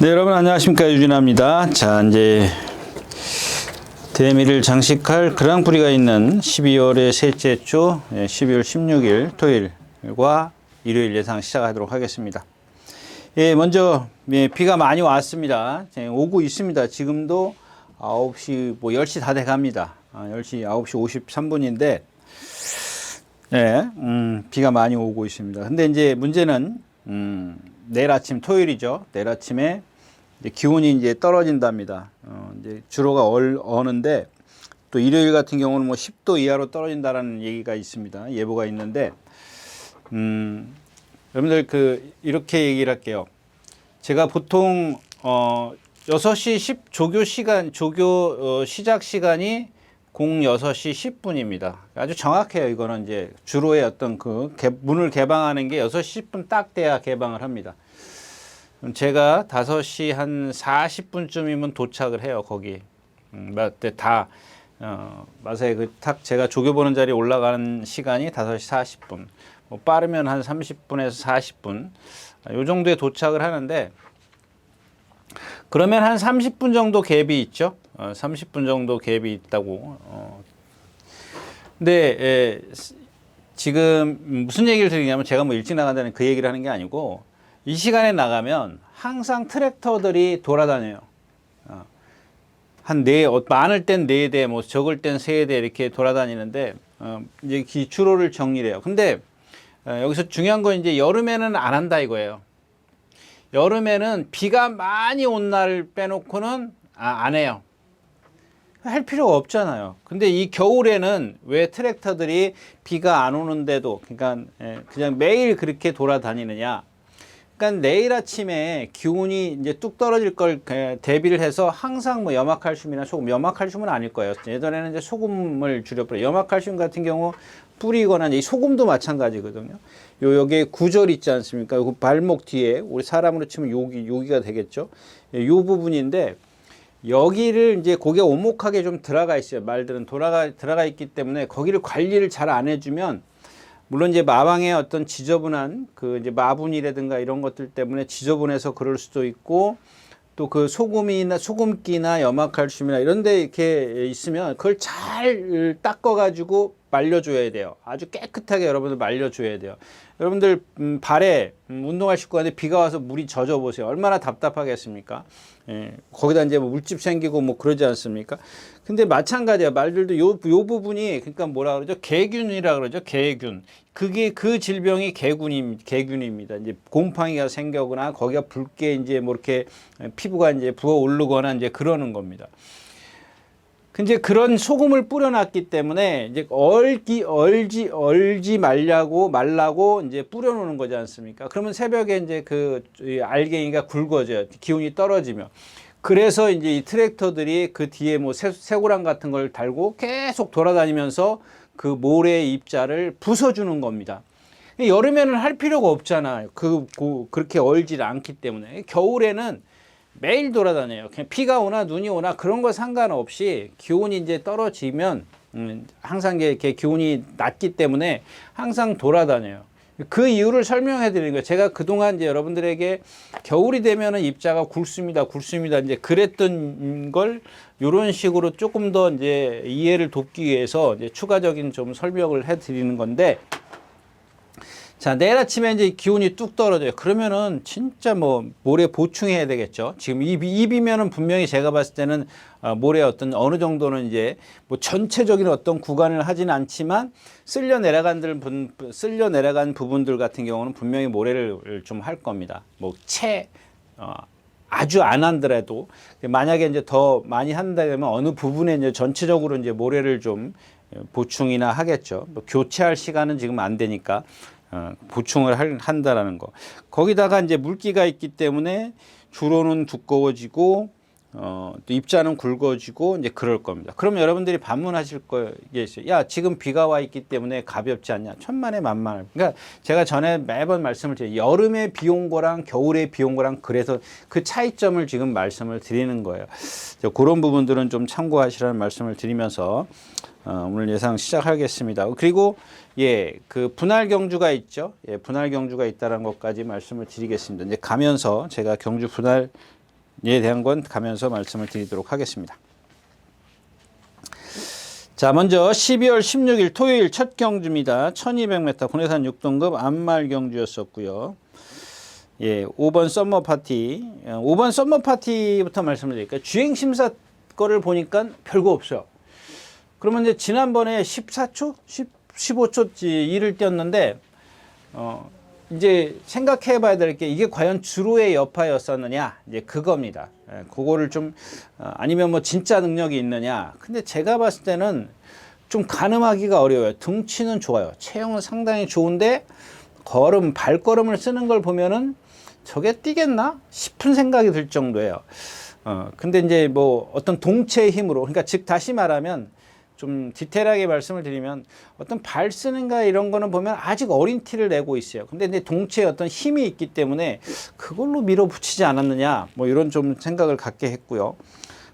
네, 여러분 안녕하십니까, 유진아입니다. 자, 이제 대미를 장식할 그랑프리가 있는 12월의 셋째 주 12월 16일 토요일과 일요일 예상 시작하도록 하겠습니다. 예, 먼저 비가 많이 왔습니다. 오고 있습니다. 지금도 9시 10시 다 돼 갑니다. 10시 9시 53분인데 비가 많이 오고 있습니다. 근데 이제 문제는 내일 아침 토요일이죠. 내일 아침에 이제 기온이 이제 떨어진답니다. 이제 주로가 어는데 또 일요일 같은 경우는 뭐 10도 이하로 떨어진다라는 얘기가 있습니다. 예보가 있는데 여러분들 이렇게 얘기를 할게요. 제가 보통 6시 조교 시작 시간이 06시 10분입니다. 아주 정확해요. 이거는 이제 주로의 어떤 문을 개방하는 게 6시 10분 딱 돼야 개방을 합니다. 제가 5시 한 40분쯤이면 도착을 해요, 거기. 마사에 제가 조교 보는 자리에 올라가는 시간이 5시 40분. 뭐 빠르면 한 30분에서 40분. 요 정도에 도착을 하는데, 그러면 한 30분 정도 갭이 있죠. 30분 정도 갭이 있다고. 근데, 지금 무슨 얘기를 드리냐면 제가 뭐 일찍 나간다는 그 얘기를 하는 게 아니고, 이 시간에 나가면 항상 트랙터들이 돌아다녀요. 많을 땐 4대, 뭐 적을 땐 3대 이렇게 돌아다니는데, 이제 주로를 정리를 해요. 근데, 여기서 중요한 건 이제 여름에는 안 한다 이거예요. 여름에는 비가 많이 온 날 빼놓고는 안 해요. 할 필요가 없잖아요. 근데 이 겨울에는 왜 트랙터들이 비가 안 오는데도, 그러니까 그냥 매일 그렇게 돌아다니느냐. 그러니까 내일 아침에 기온이 이제 뚝 떨어질 걸 대비를 해서 항상 뭐 염화칼슘이나 소금, 염화칼슘은 아닐 거예요. 예전에는 이제 소금을 줄여버려요. 염화칼슘 같은 경우 뿌리거나 이 소금도 마찬가지거든요. 여기에 구절 있지 않습니까? 요 발목 뒤에 우리 사람으로 치면 여기가 되겠죠. 요 부분인데 여기를 이제 고기가 오목하게 좀 들어가 있어요. 말들은 들어가 있기 때문에 거기를 관리를 잘 안 해주면 물론 이제 마방의 어떤 지저분한 이제 마분이라든가 이런 것들 때문에 지저분해서 그럴 수도 있고 또 소금기나 염화칼슘이나 이런 데 이렇게 있으면 그걸 잘 닦아가지고 말려줘야 돼요. 아주 깨끗하게 여러분들 말려줘야 돼요. 여러분들 발에 운동하실 거는데 비가 와서 물이 젖어 보세요. 얼마나 답답하겠습니까? 거기다 이제 뭐 물집 생기고 뭐 그러지 않습니까? 근데 마찬가지야. 말들도 요 부분이 그러니까 뭐라 그러죠? 개균이라 그러죠. 개균. 그게 그 질병이 개균입니다. 이제 곰팡이가 생겨거나 거기가 붉게 이제 뭐 이렇게 피부가 이제 부어 오르거나 이제 그러는 겁니다. 근데 그런 소금을 뿌려놨기 때문에 이제 얼지 말라고 이제 뿌려놓는 거지 않습니까? 그러면 새벽에 이제 알갱이가 굵어져요. 기온이 떨어지면. 그래서 이제 이 트랙터들이 그 뒤에 뭐 쇠고랑 같은 걸 달고 계속 돌아다니면서 그 모래의 입자를 부숴주는 겁니다. 여름에는 할 필요가 없잖아요. 그렇게 얼질 않기 때문에. 겨울에는 매일 돌아다녀요. 그냥 비가 오나 눈이 오나 그런 거 상관없이 기온이 이제 떨어지면 항상 이렇게 기온이 낮기 때문에 항상 돌아다녀요. 그 이유를 설명해 드리는 거예요. 제가 그동안 이제 여러분들에게 겨울이 되면은 입자가 굵습니다. 이제 그랬던 걸 이런 식으로 조금 더 이제 이해를 돕기 위해서 이제 추가적인 좀 설명을 해 드리는 건데, 자, 내일 아침에 이제 기온이 뚝 떨어져요. 그러면은 진짜 뭐 모래 보충해야 되겠죠. 지금 이 비면은 분명히 제가 봤을 때는 모래 어느 정도는 이제 뭐 전체적인 어떤 구간을 하진 않지만 쓸려 내려간 부분들 같은 경우는 분명히 모래를 좀 할 겁니다. 뭐 아주 안 한더라도 만약에 이제 더 많이 한다면 어느 부분에 이제 전체적으로 이제 모래를 좀 보충이나 하겠죠. 뭐 교체할 시간은 지금 안 되니까. 보충을 한다라는 거. 거기다가 이제 물기가 있기 때문에 주로는 두꺼워지고 또 입자는 굵어지고 이제 그럴 겁니다. 그럼 여러분들이 반문하실 게 있어요. 야, 지금 비가 와 있기 때문에 가볍지 않냐? 천만에 만만을. 그러니까 제가 전에 매번 말씀을 드려요. 여름에 비 온 거랑 겨울에 비 온 거랑 그래서 그 차이점을 지금 말씀을 드리는 거예요. 그런 부분들은 좀 참고하시라는 말씀을 드리면서 오늘 예상 시작하겠습니다. 그리고 그 분할 경주가 있죠. 분할 경주가 있다는 것까지 말씀을 드리겠습니다. 이제 가면서 제가 경주 분할 대한 건 가면서 말씀을 드리도록 하겠습니다. 자, 먼저 12월 16일 토요일 첫 경주입니다. 1200m 군해산 6등급 암말 경주였었고요. 5번 썸머 파티. 5번 썸머 파티부터 말씀을 드릴게요. 주행 심사 거를 보니까 별거 없어요. 그러면 이제 지난번에 14초, 15초 2를 뛰었는데 이제 생각해 봐야 될 게 이게 과연 주로의 여파였었느냐, 이제 그겁니다. 그거를 좀 아니면 뭐 진짜 능력이 있느냐. 근데 제가 봤을 때는 좀 가늠하기가 어려워요. 등치는 좋아요. 체형은 상당히 좋은데 발걸음을 쓰는 걸 보면은 저게 뛰겠나 싶은 생각이 들 정도예요. 근데 이제 뭐 어떤 동체의 힘으로, 그러니까 즉 다시 말하면 좀 디테일하게 말씀을 드리면 어떤 발 쓰는가 이런 거는 보면 아직 어린 티를 내고 있어요. 근데 이제 동체에 어떤 힘이 있기 때문에 그걸로 밀어붙이지 않았느냐, 뭐 이런 좀 생각을 갖게 했고요.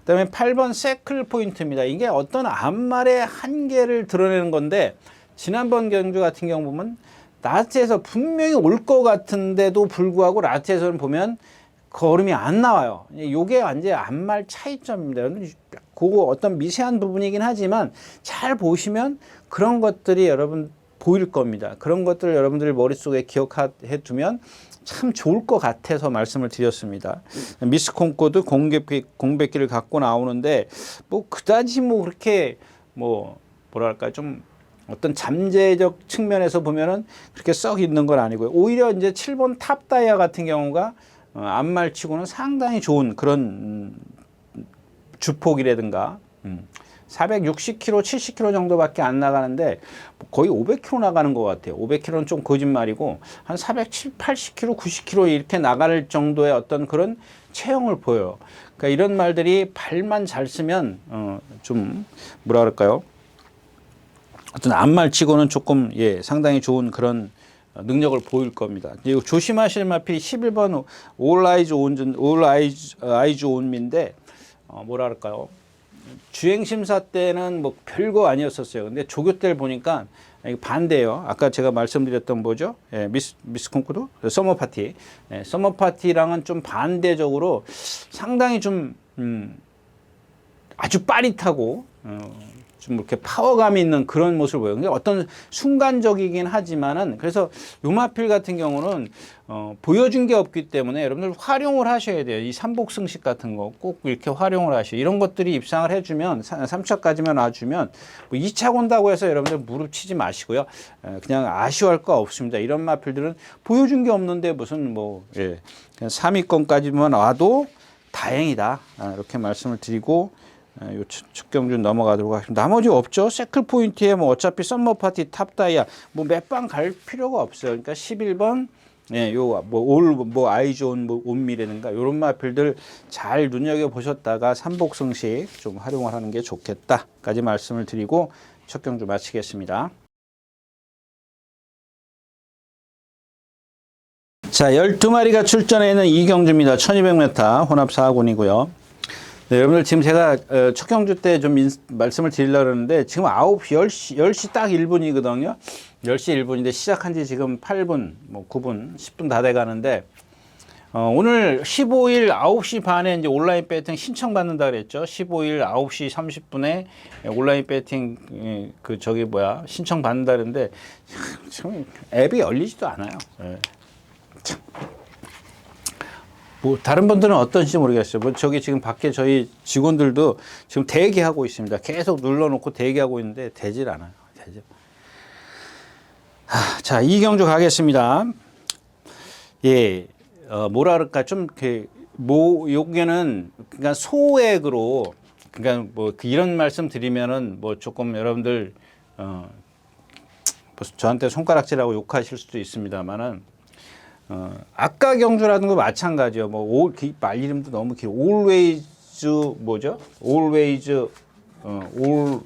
그다음에 8번 세클 포인트입니다. 이게 어떤 암말의 한계를 드러내는 건데 지난번 경주 같은 경우 보면 라트에서 분명히 올 것 같은데도 불구하고 라트에서는 보면 걸음이 안 나와요. 이게 완전히 암말 차이점입니다. 그거 어떤 미세한 부분이긴 하지만 잘 보시면 그런 것들이 여러분 보일 겁니다. 그런 것들을 여러분들이 머릿속에 기억해 두면 참 좋을 것 같아서 말씀을 드렸습니다. 미스 콩코드 공백기를 갖고 나오는데 뭐 그다지 뭐 그렇게 뭐 뭐랄까 좀 어떤 잠재적 측면에서 보면은 그렇게 썩 있는 건 아니고요. 오히려 이제 7번 탑다이아 같은 경우가 암말치고는 상당히 좋은 그런 주폭이라든가 460km, 70km 정도밖에 안 나가는데 거의 500km 나가는 것 같아요. 500km는 좀 거짓말이고 한 470, 80km, 90km 이렇게 나갈 정도의 어떤 그런 체형을 보여요. 그러니까 이런 말들이 발만 잘 쓰면 좀 뭐라 그럴까요? 어떤 암말치고는 조금 상당히 좋은 그런 능력을 보일 겁니다. 그리고 조심하실 마필이 11번 올 아이즈 온미인데 뭐라 그럴까요? 주행 심사 때는 뭐 별거 아니었었어요. 근데 조교 때를 보니까 반대예요. 아까 제가 말씀드렸던 뭐죠? 미스 콩쿠르 서머 파티. 서머 파티랑은 좀 반대적으로 상당히 좀 아주 빠릿하고 좀 이렇게 파워감이 있는 그런 모습을 보여요. 그러니까 어떤 순간적이긴 하지만은 그래서 요마필 같은 경우는 보여준 게 없기 때문에 여러분들 활용을 하셔야 돼요. 이 삼복승식 같은 거 꼭 이렇게 활용을 하셔요. 이런 것들이 입상을 해주면 3차까지만 와주면 뭐 2차 온다고 해서 여러분들 무릎 치지 마시고요. 그냥 아쉬워할 거 없습니다. 이런 마필들은 보여준 게 없는데 무슨 뭐 그냥 3위권까지만 와도 다행이다. 이렇게 말씀을 드리고 요 첫 경주 넘어가도록 하겠습니다. 나머지 없죠. 세클 포인트에 뭐 어차피 썸머 파티 탑다이아 뭐 몇 방 갈 필요가 없어요. 그러니까 11번 뭐 아이즈 온미라든가 요런 마필들 잘 눈여겨 보셨다가 삼복승식 좀 활용을 하는 게 좋겠다까지 말씀을 드리고 첫 경주 마치겠습니다. 자, 12마리가 출전해 있는 이 경주입니다. 1200m 혼합 4군이고요. 네, 여러분들 지금 제가 첫 경주 때 좀 말씀을 드리려고 그러는데 지금 10시 딱 1분이거든요. 10시 1분인데 시작한 지 지금 8분, 뭐 9분, 10분 다 돼 가는데 오늘 15일 9시 반에 이제 온라인 배팅 신청받는다 그랬죠. 15일 9시 30분에 온라인 배팅 신청받는다 그랬는데 참 앱이 열리지도 않아요. 네. 참. 뭐 다른 분들은 어떤지 모르겠어요. 뭐 저기 지금 밖에 저희 직원들도 지금 대기하고 있습니다. 계속 눌러놓고 대기하고 있는데 되질 않아요. 자, 이 경주 가겠습니다. 뭐라 그럴까 좀 여기는 그러니까 소액으로 그러니까 뭐 이런 말씀 드리면은 뭐 조금 여러분들 저한테 손가락질하고 욕하실 수도 있습니다만은. 아까 경주라는 거 마찬가지요. 뭐 말 이름도 너무 길어. always 뭐죠? always all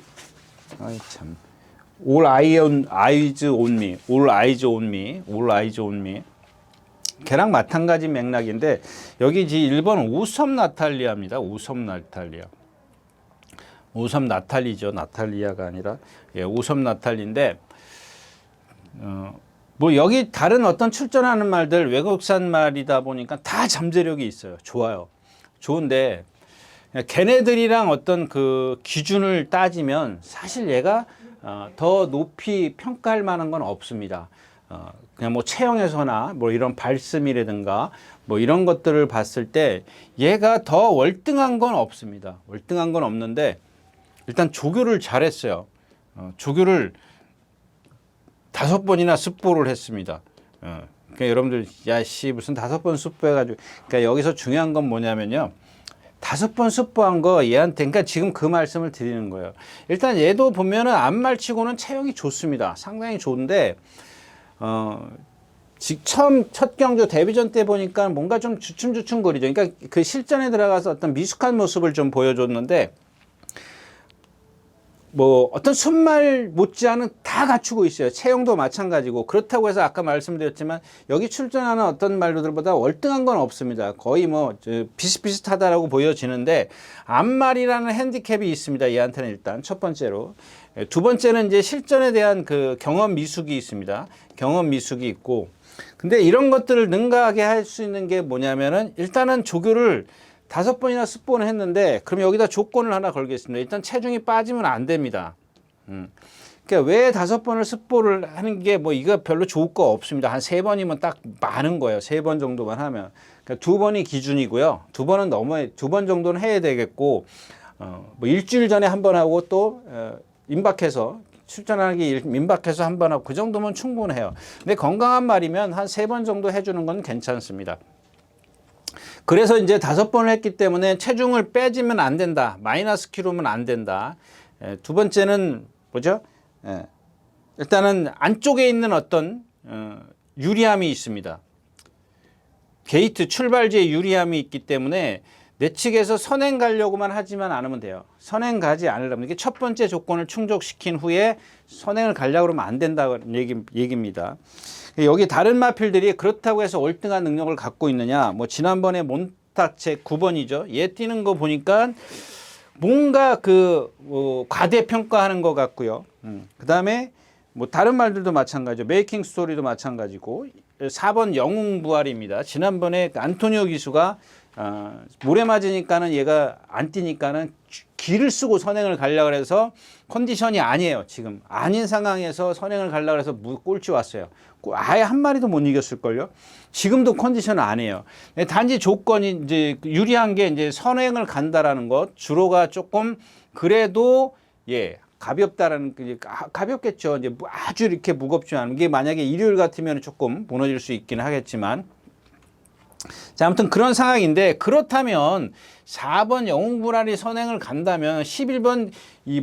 eyes on me. all eyes on me. all eyes on me. 걔랑 마찬가지 맥락인데 여기 1번 우섬 나탈리아입니다. 우섬 나탈리아. 우섬 나탈리죠. 나탈리아가 아니라 우섬 나탈리인데 뭐 여기 다른 어떤 출전하는 말들 외국산 말이다 보니까 다 잠재력이 있어요. 좋아요. 좋은데 걔네들이랑 어떤 그 기준을 따지면 사실 얘가 더 높이 평가할 만한 건 없습니다. 그냥 뭐 체형에서나 뭐 이런 발음이라든가 뭐 이런 것들을 봤을 때 얘가 더 월등한 건 없습니다. 월등한 건 없는데 일단 조교를 잘했어요. 조교를 5번이나 습보를 했습니다. 그러니까 여러분들 야씨 무슨 5번 습보해가지고 그러니까 여기서 중요한 건 뭐냐면요. 5번 습보한 거 얘한테 그러니까 지금 그 말씀을 드리는 거예요. 일단 얘도 보면은 안말치고는 체형이 좋습니다. 상당히 좋은데 처음 첫 경주 데뷔전 때 보니까 뭔가 좀 주춤주춤거리죠. 그러니까 그 실전에 들어가서 어떤 미숙한 모습을 좀 보여줬는데 뭐 어떤 순말 못지않은 다 갖추고 있어요. 체형도 마찬가지고 그렇다고 해서 아까 말씀드렸지만 여기 출전하는 어떤 말들보다 월등한 건 없습니다. 거의 뭐 비슷비슷하다라고 보여지는데 앞말이라는 핸디캡이 있습니다. 얘한테는 일단 첫 번째로. 두 번째는 이제 실전에 대한 그 경험 미숙이 있습니다. 경험 미숙이 있고 근데 이런 것들을 능가하게 할 수 있는 게 뭐냐면은 일단은 조교를 5번이나 습보는 했는데 그럼 여기다 조건을 하나 걸겠습니다. 일단 체중이 빠지면 안 됩니다. 그러니까 왜 5번을 습보를 하는 게 뭐 이거 별로 좋을 거 없습니다. 한 3번이면 딱 많은 거예요. 3번 정도만 하면. 그러니까 2번이 기준이고요. 2번은 2번 정도는 해야 되겠고 뭐 일주일 전에 한 번 하고 또 임박해서 출전하기 임박해서 한 번 하고 그 정도면 충분해요. 근데 건강한 말이면 한 3번 정도 해주는 건 괜찮습니다. 그래서 이제 5번을 했기 때문에 체중을 빼지면 안 된다. 마이너스 키로면 안 된다. 두 번째는 뭐죠? 일단은 안쪽에 있는 어떤 유리함이 있습니다. 게이트 출발지에 유리함이 있기 때문에 내측에서 선행 가려고만 하지만 않으면 돼요. 선행 가지 않으려면 이게 첫 번째 조건을 충족시킨 후에 선행을 가려고 그러면 안 된다는 얘기입니다. 여기 다른 마필들이 그렇다고 해서 월등한 능력을 갖고 있느냐? 뭐 지난번에 몬탁체 9번이죠. 얘 뛰는 거 보니까 뭔가 과대평가하는 것 같고요. 그다음에 뭐 다른 말들도 마찬가지죠. 메이킹 스토리도 마찬가지고 4번 영웅부활입니다. 지난번에 안토니오 기수가 모래 맞으니까는 얘가 안 뛰니까는 기를 쓰고 선행을 가려고 해서 컨디션이 아니에요. 지금 아닌 상황에서 선행을 가려고 해서 꼴찌 왔어요. 아예 한 마리도 못 이겼을걸요. 지금도 컨디션은 아니에요. 단지 조건이 이제 유리한 게 이제 선행을 간다라는 것. 주로가 조금 그래도 가볍다라는 가볍겠죠. 이제 아주 이렇게 무겁지 않은 게 만약에 일요일 같으면 조금 무너질 수 있긴 하겠지만. 자, 아무튼 그런 상황인데 그렇다면 4번 영웅불알이 선행을 간다면 11번 이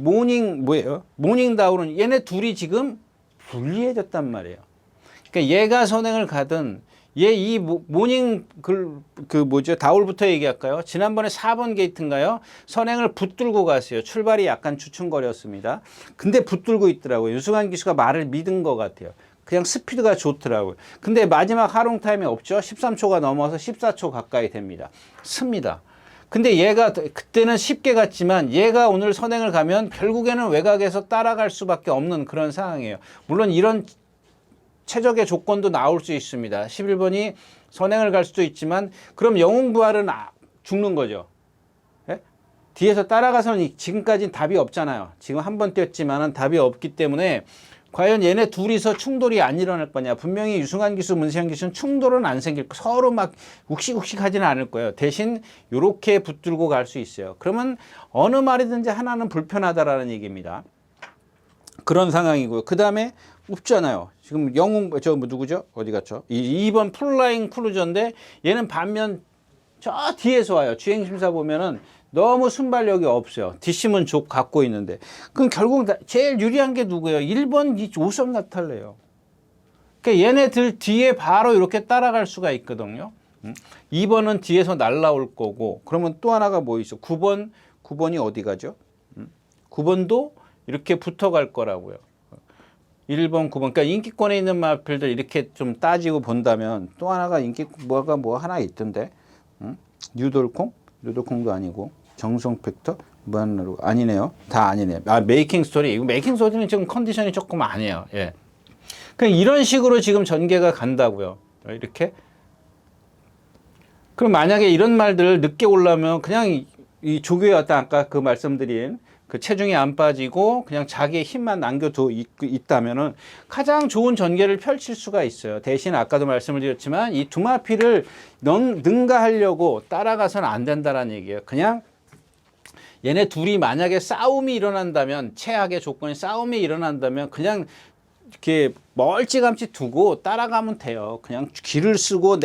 모닝다운은 얘네 둘이 지금 불리해졌단 말이에요. 그러니까 얘가 선행을 가든 얘 이 모닝 다울부터 얘기할까요? 지난번에 4번 게이트인가요? 선행을 붙들고 갔어요. 출발이 약간 주춤거렸습니다. 근데 붙들고 있더라고요. 유승환 기수가 말을 믿은 것 같아요. 그냥 스피드가 좋더라고요. 근데 마지막 하롱 타임이 없죠. 13초가 넘어서 14초 가까이 됩니다. 습니다. 근데 얘가 그때는 쉽게 갔지만 얘가 오늘 선행을 가면 결국에는 외곽에서 따라갈 수밖에 없는 그런 상황이에요. 물론 이런 최적의 조건도 나올 수 있습니다. 11번이 선행을 갈 수도 있지만 그럼 영웅부활은 죽는 거죠. 예? 뒤에서 따라가서는 지금까지는 답이 없잖아요. 지금 한 번 뛰었지만 답이 없기 때문에 과연 얘네 둘이서 충돌이 안 일어날 거냐. 분명히 유승환 기수, 문세현 기수는 충돌은 안 생길 거예요. 서로 막 욱식욱식 하지는 않을 거예요. 대신 이렇게 붙들고 갈 수 있어요. 그러면 어느 말이든지 하나는 불편하다라는 얘기입니다. 그런 상황이고요. 그 다음에 없잖아요. 지금 누구죠? 어디 갔죠? 2번 플라잉 크루저인데 얘는 반면 저 뒤에서 와요. 주행심사 보면은 너무 순발력이 없어요. 뒷심은 갖고 있는데. 그럼 결국 제일 유리한 게 누구예요? 1번 5점 나탈래요. 그러니까 얘네들 뒤에 바로 이렇게 따라갈 수가 있거든요. 2번은 뒤에서 날라올 거고 그러면 또 하나가 뭐 있어? 9번이 어디 가죠? 9번도 이렇게 붙어갈 거라고요. 1번, 9번. 그러니까 인기권에 있는 마필들 이렇게 좀 따지고 본다면 또 하나가 뭐 하나 있던데. 뉴돌콩도 아니고 정성 팩터 무한으로 아니네요. 다 아니네요. 메이킹 스토리. 이거 메이킹 스토리는 지금 컨디션이 조금 아니에요. 예. 그냥 이런 식으로 지금 전개가 간다고요. 이렇게 그럼 만약에 이런 말들을 늦게 올라면 그냥 이 조교의 어떤 아까 그 말씀드린 그 체중이 안 빠지고 그냥 자기의 힘만 남겨두고 있다면은 가장 좋은 전개를 펼칠 수가 있어요. 대신 아까도 말씀을 드렸지만 이 두마피를 능가하려고 따라가서는 안 된다라는 얘기예요. 그냥 얘네 둘이 만약에 싸움이 일어난다면, 최악의 조건이 싸움이 일어난다면 그냥 이렇게 멀찌감치 두고 따라가면 돼요. 그냥 기를 쓰고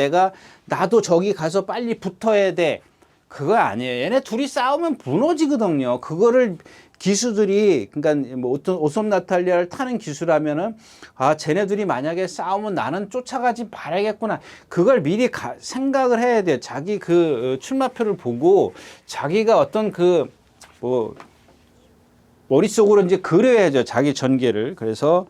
나도 저기 가서 빨리 붙어야 돼. 그거 아니에요. 얘네 둘이 싸우면 무너지거든요. 그거를 기수들이, 그러니까 뭐 어떤 오솜 나탈리아를 타는 기수라면은, 아, 쟤네들이 만약에 싸우면 나는 쫓아가지 말아야겠구나. 그걸 미리 생각을 해야 돼요. 자기 그 출마표를 보고 자기가 어떤 뭐 머릿속으로 이제 그려야죠. 자기 전개를. 그래서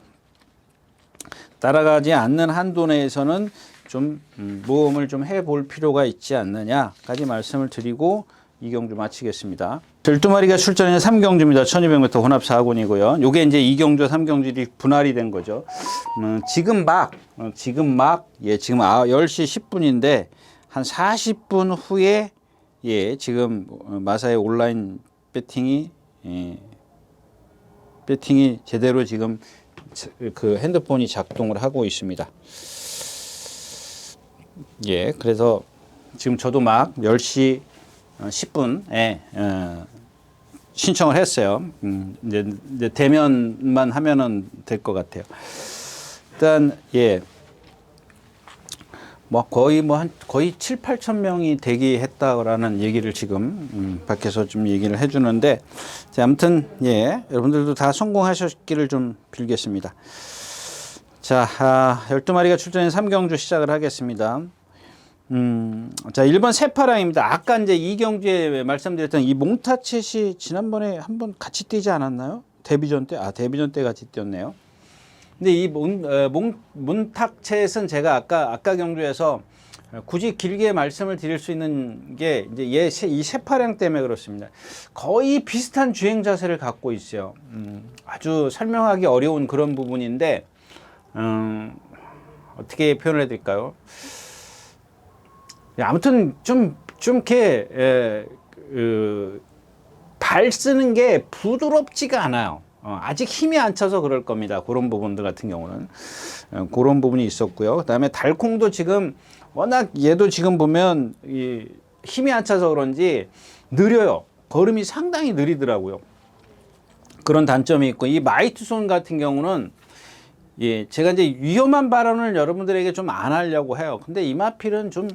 따라가지 않는 한도 내에서는 좀 모험을 좀 해볼 필요가 있지 않느냐까지 말씀을 드리고 이 경주 마치겠습니다. 12마리가 출전한 3경주입니다. 1200m 혼합 4군이고요. 요게 이제 2경주, 3경주들이 분할이 된 거죠. 지금 10시 10분인데 한 40분 후에 지금 마사의 온라인 배팅이 제대로 지금 그 핸드폰이 작동을 하고 있습니다. 그래서 지금 저도 막 10시 10분에 신청을 했어요. 이제 대면만 하면은 될 것 같아요. 일단 거의 7, 8천 명이 대기했다라는 얘기를 지금 밖에서 좀 얘기를 해주는데, 아무튼 여러분들도 다 성공하셨기를 좀 빌겠습니다. 자, 12마리가 출전한 3경주 시작을 하겠습니다. 자, 1번 세파랑입니다. 아까 이제 2경주에 말씀드렸던 이 몽타쳇이 지난번에 한번 같이 뛰지 않았나요? 데뷔전 때? 데뷔전 때 같이 뛰었네요. 근데 이 몬탁쳇은 제가 아까 경주에서 굳이 길게 말씀을 드릴 수 있는 게 이제 이 세파량 때문에 그렇습니다. 거의 비슷한 주행 자세를 갖고 있어요. 아주 설명하기 어려운 그런 부분인데, 어떻게 표현을 해드릴까요? 아무튼 좀 이렇게 발 쓰는 게 부드럽지가 않아요. 아직 힘이 안 차서 그럴 겁니다. 그런 부분들 같은 경우는 그런 부분이 있었고요. 그다음에 달콩도 지금 워낙 얘도 지금 보면 힘이 안 차서 그런지 느려요. 걸음이 상당히 느리더라고요. 그런 단점이 있고, 이 마이트손 같은 경우는 제가 이제 위험한 발언을 여러분들에게 좀 안 하려고 해요. 근데 이마필은 좀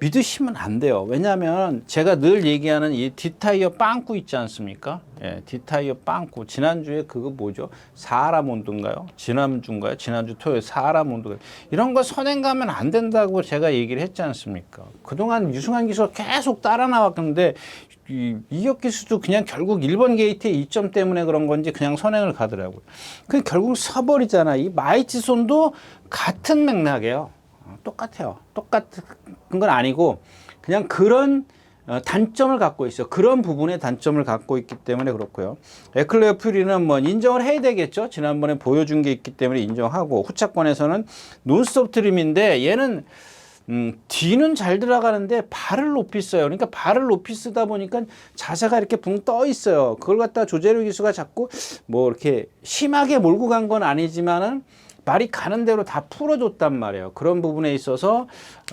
믿으시면 안 돼요. 왜냐하면 제가 늘 얘기하는 이 뒷타이어 빵꾸 있지 않습니까? 뒷타이어 빵꾸. 지난주에 그거 뭐죠? 사하라몬드인가요? 지난주 토요일 사하라몬드. 이런 거 선행 가면 안 된다고 제가 얘기를 했지 않습니까? 그동안 유승환 기수가 계속 따라 나왔는데 이혁 기수도 그냥 결국 1번 게이트의 2점 때문에 그런 건지 그냥 선행을 가더라고요. 그 결국 서버리잖아. 이 마이티손도 같은 맥락이에요. 똑같아요. 똑같은 건 아니고 그냥 그런 단점을 갖고 있어요. 그런 부분에 단점을 갖고 있기 때문에 그렇고요. 에클레어 퓨리는 뭐 인정을 해야 되겠죠. 지난번에 보여준 게 있기 때문에 인정하고, 후차권에서는 논스톱 트림인데 얘는 뒤는 잘 들어가는데 발을 높이 써요. 그러니까 발을 높이 쓰다 보니까 자세가 이렇게 붕 떠 있어요. 그걸 갖다 조재료 기수가 자꾸 뭐 이렇게 심하게 몰고 간 건 아니지만은 말이 가는 대로 다 풀어줬단 말이에요. 그런 부분에 있어서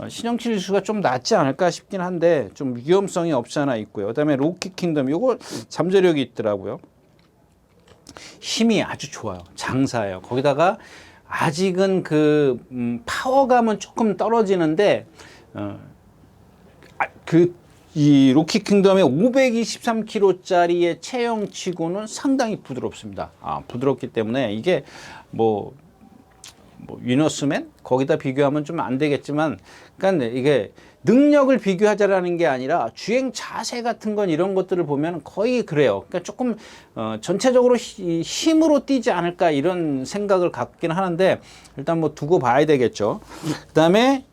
신영칠 기수가 좀 낫지 않을까 싶긴 한데 좀 위험성이 없지 않아 있고요. 그다음에 로키 킹덤, 요거 잠재력이 있더라고요. 힘이 아주 좋아요. 장사예요. 거기다가 아직은 파워감은 조금 떨어지는데 이 로키 킹덤의 523kg짜리의 체형치고는 상당히 부드럽습니다. 부드럽기 때문에 이게 뭐 위너스맨 거기다 비교하면 좀 안 되겠지만, 그러니까 이게 능력을 비교하자라는 게 아니라 주행 자세 같은 건 이런 것들을 보면 거의 그래요. 그러니까 조금 전체적으로 힘으로 뛰지 않을까 이런 생각을 갖긴 하는데, 일단 뭐 두고 봐야 되겠죠. 그다음에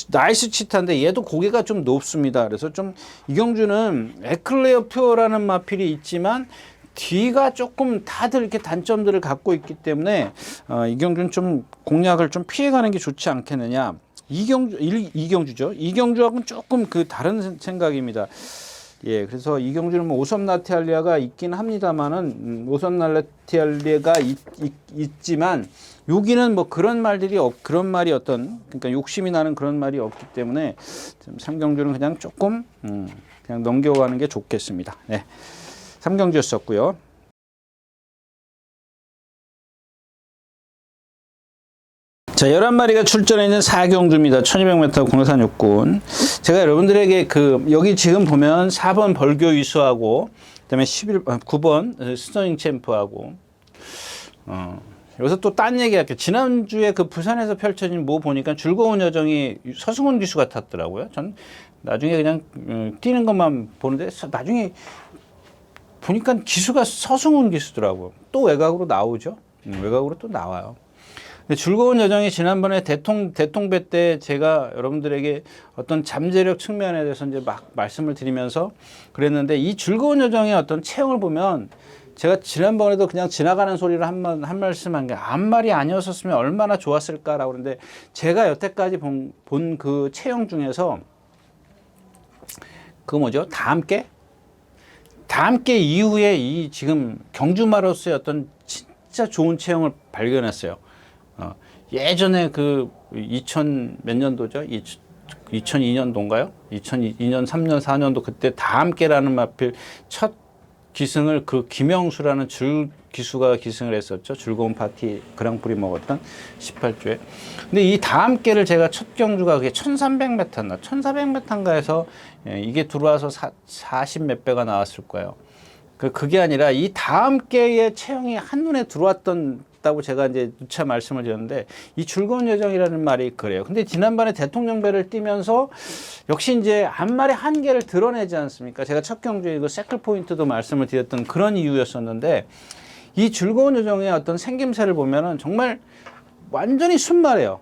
나이스 치타인데 얘도 고개가 좀 높습니다. 그래서 좀 이경주는 에클레어 퓨어라는 마필이 있지만 뒤가 조금 다들 이렇게 단점들을 갖고 있기 때문에 이경주는 좀 공략을 좀 피해가는 게 좋지 않겠느냐 이경주죠. 이경주하고는 조금 그 다른 생각입니다. 예, 그래서 이경주는 뭐 오섬 라티알리아가 있긴 합니다만은 오섬 라티알리아가 있지만 여기는 뭐 그런 말이 그러니까 욕심이 나는 그런 말이 없기 때문에 삼경주는 그냥 조금 그냥 넘겨가는 게 좋겠습니다. 네, 삼경주였었고요. 자, 11마리가 출전해 있는 4경주입니다. 1200m 공산 육군. 제가 여러분들에게 여기 지금 보면 4번 벌교 위수하고, 그 다음에 9번 스터닝 챔프하고, 여기서 또 딴 얘기 할게요. 지난주에 그 부산에서 펼쳐진 뭐 보니까 즐거운 여정이 서승훈 기수가 탔더라고요. 전 나중에 그냥 뛰는 것만 보는데, 나중에 보니까 기수가 서승훈 기수더라고요. 또 외곽으로 나오죠. 외곽으로 또 나와요. 즐거운 여정이 지난번에 대통배 때 제가 여러분들에게 어떤 잠재력 측면에 대해서 이제 막 말씀을 드리면서 그랬는데, 이 즐거운 여정의 어떤 체형을 보면 제가 지난번에도 그냥 지나가는 소리를 한 말씀 한 게 앞말이 아니었으면 얼마나 좋았을까라고 그러는데, 제가 여태까지 본 그 체형 중에서 그 뭐죠? 다함께 이후에 이 지금 경주마로서의 어떤 진짜 좋은 체형을 발견했어요. 예전에 그 2000 몇 년도죠? 2002년도인가요? 2002년, 3년, 4년도 그때 다 함께라는 마필 첫 기승을 그 김영수라는 기수가 기승을 했었죠. 즐거운 파티 그랑프리 먹었던 18주에. 근데 이 다 함께를 제가 첫 경주가 그게 1300m나 1400m인가 해서 이게 들어와서 40 몇 배가 나왔을 거예요. 그게 아니라 이 다 함께의 체형이 한눈에 들어왔다고 제가 이제 누차 말씀을 드렸는데, 이 즐거운 여정이라는 말이 그래요. 근데 지난번에 대통령배를 뛰면서 역시 이제 앞말의 한계를 드러내지 않습니까? 제가 첫 경주에 그 세클 포인트도 말씀을 드렸던 그런 이유였었는데, 이 즐거운 여정의 어떤 생김새를 보면은 정말 완전히 순말이에요.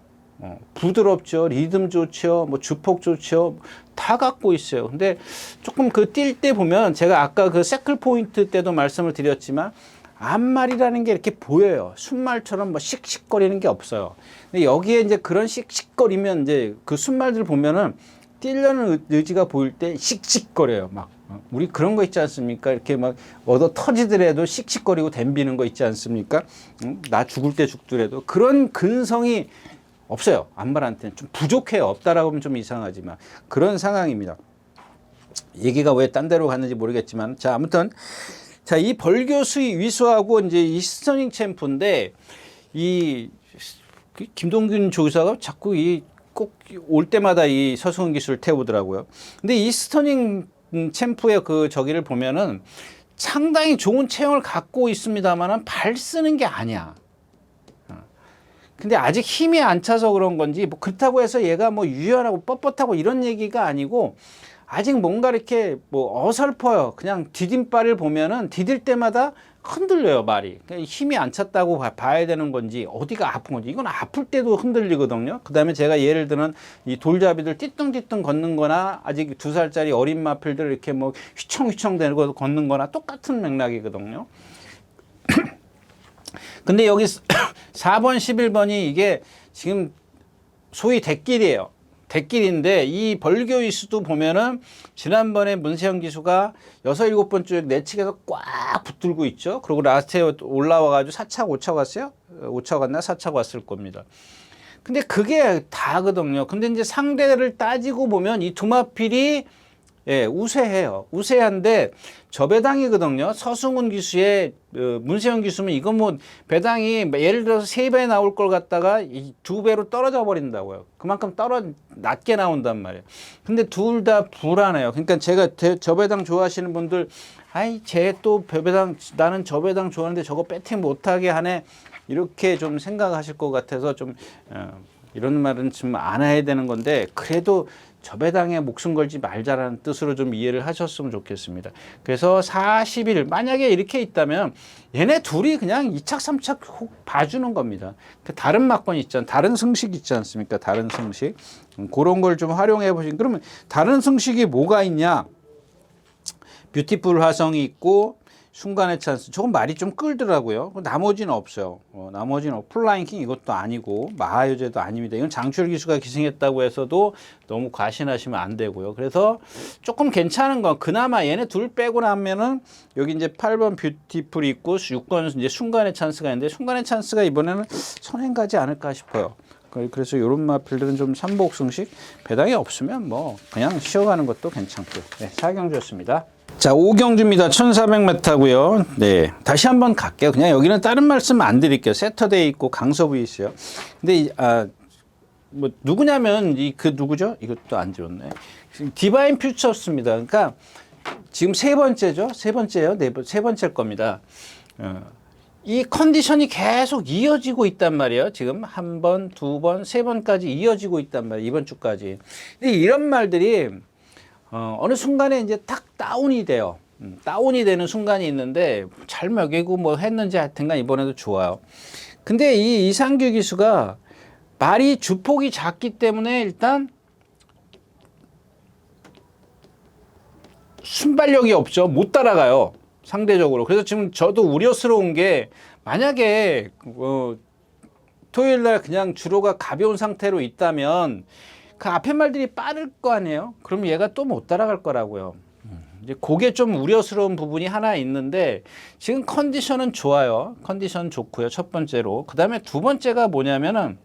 부드럽죠. 리듬 좋죠. 뭐 주폭 좋죠. 다 갖고 있어요. 근데 조금 그 뛸 때 보면 제가 아까 그 세클 포인트 때도 말씀을 드렸지만 앞말이라는 게 이렇게 보여요. 순말처럼 뭐 씩씩거리는 게 없어요. 근데 여기에 이제 그런 씩씩거리면 이제 그 순말들 보면은 뛰려는 의지가 보일 때 씩씩거려요. 막 우리 그런 거 있지 않습니까? 이렇게 막 얻어 터지더라도 씩씩거리고 댐비는 거 있지 않습니까? 나 죽을 때 죽더라도 그런 근성이 없어요. 앞말한테는 좀 부족해요. 없다라고 하면 좀 이상하지만 그런 상황입니다. 얘기가 왜 딴 데로 갔는지 모르겠지만, 자, 아무튼 자, 이 벌교수 위수하고 이제 이 스터닝 챔프인데, 이 김동균 조교사가 자꾸 꼭 올 때마다 이 서승훈 기수를 태우더라고요. 근데 이 스터닝 챔프의 그 저기를 보면은 상당히 좋은 체형을 갖고 있습니다만은 발 쓰는 게 아니야. 근데 아직 힘이 안 차서 그런 건지, 뭐 그렇다고 해서 얘가 뭐 유연하고 뻣뻣하고 이런 얘기가 아니고, 아직 뭔가 이렇게 뭐 어설퍼요. 그냥 디딤발을 보면은 디딜 때마다 흔들려요, 말이. 힘이 안 찼다고 봐야 되는 건지, 어디가 아픈 건지. 이건 아플 때도 흔들리거든요. 그 다음에 제가 예를 들은 이 돌잡이들 띠뚱띠뚱 걷는 거나, 아직 2살짜리 어린 마필들 이렇게 뭐 휘청휘청 대고 걷는 거나 똑같은 맥락이거든요. 근데 여기 4번, 11번이 이게 지금 소위 대길이에요. 대길인데, 이 벌교 이수도 보면은 지난번에 문세영 기수가 6, 7번 쭉 내측에서 꽉 붙들고 있죠. 그리고 라스트에 올라와가지고 4차, 5차 갔어요? 5차 갔나? 4차 갔을 겁니다. 근데 그게 다거든요. 근데 이제 상대를 따지고 보면 이 두 마필이 우세해요. 우세한데 저배당이거든요. 서승훈 기수의 문세영 기수면 이건 뭐 배당이 예를 들어서 3배 나올 걸 갖다가 2배로 떨어져 버린다고요. 그만큼 낮게 나온단 말이에요. 근데 둘 다 불안해요. 그러니까 제가 저배당 좋아하시는 분들, 아이 쟤 또 배당, 나는 저배당 좋아하는데 저거 배팅 못하게 하네, 이렇게 좀 생각하실 것 같아서 좀 이런 말은 좀 안 해야 되는 건데, 그래도 저배당에 목숨 걸지 말자라는 뜻으로 좀 이해를 하셨으면 좋겠습니다. 그래서 40일 만약에 이렇게 있다면 얘네 둘이 그냥 2착 3착 혹 봐주는 겁니다. 다른 막건 있잖아요. 다른 승식 있지 않습니까? 다른 승식. 그런 걸 좀 활용해 보신. 그러면 다른 승식이 뭐가 있냐? 뷰티풀 화성이 있고, 순간의 찬스. 조금 말이 좀 끌더라고요. 나머지는 없어요. 나머지는 플라잉킹 이것도 아니고 마하요제도 아닙니다. 이건 장철 기수가 기승했다고 해서도 너무 과신하시면 안 되고요. 그래서 조금 괜찮은 건 그나마 얘네 둘 빼고 나면은 여기 이제 8번 뷰티풀이 있고 6번 이제 순간의 찬스가 있는데 순간의 찬스가 이번에는 선행 가지 않을까 싶어요. 그래서 이런 마필들은 좀 삼복승식 배당이 없으면 뭐 그냥 쉬어가는 것도 괜찮고요. 네, 4경주였습니다. 자, 5경주입니다. 1400m고요. 네, 다시 한번 갈게요. 그냥 여기는 다른 말씀 안 드릴게요. 세터데이 있고 강서부 있어요. 근데 뭐 누구냐면 그 누구죠? 이것도 안 지웠네. 디바인 퓨처스입니다. 그러니까 지금 세 번째죠. 세 번째요. 세 번째일 겁니다. 이 컨디션이 계속 이어지고 있단 말이에요. 지금 한 번, 두 번, 세 번까지 이어지고 있단 말이에요. 이번 주까지. 근데 이런 말들이 어느 순간에 이제 딱 다운이 돼요. 다운이 되는 순간이 있는데 잘 먹이고 뭐 했는지 하여튼간 이번에도 좋아요. 근데 이 이상규 기수가 말이 주폭이 작기 때문에 일단 순발력이 없죠. 못 따라가요. 상대적으로. 그래서 지금 저도 우려스러운 게 만약에 토요일 날 그냥 주로가 가벼운 상태로 있다면 그 앞에 말들이 빠를 거 아니에요? 그럼 얘가 또 못 따라갈 거라고요. 이제 그게 좀 우려스러운 부분이 하나 있는데 지금 컨디션은 좋아요. 컨디션 좋고요. 첫 번째로. 그 다음에 두 번째가 뭐냐면은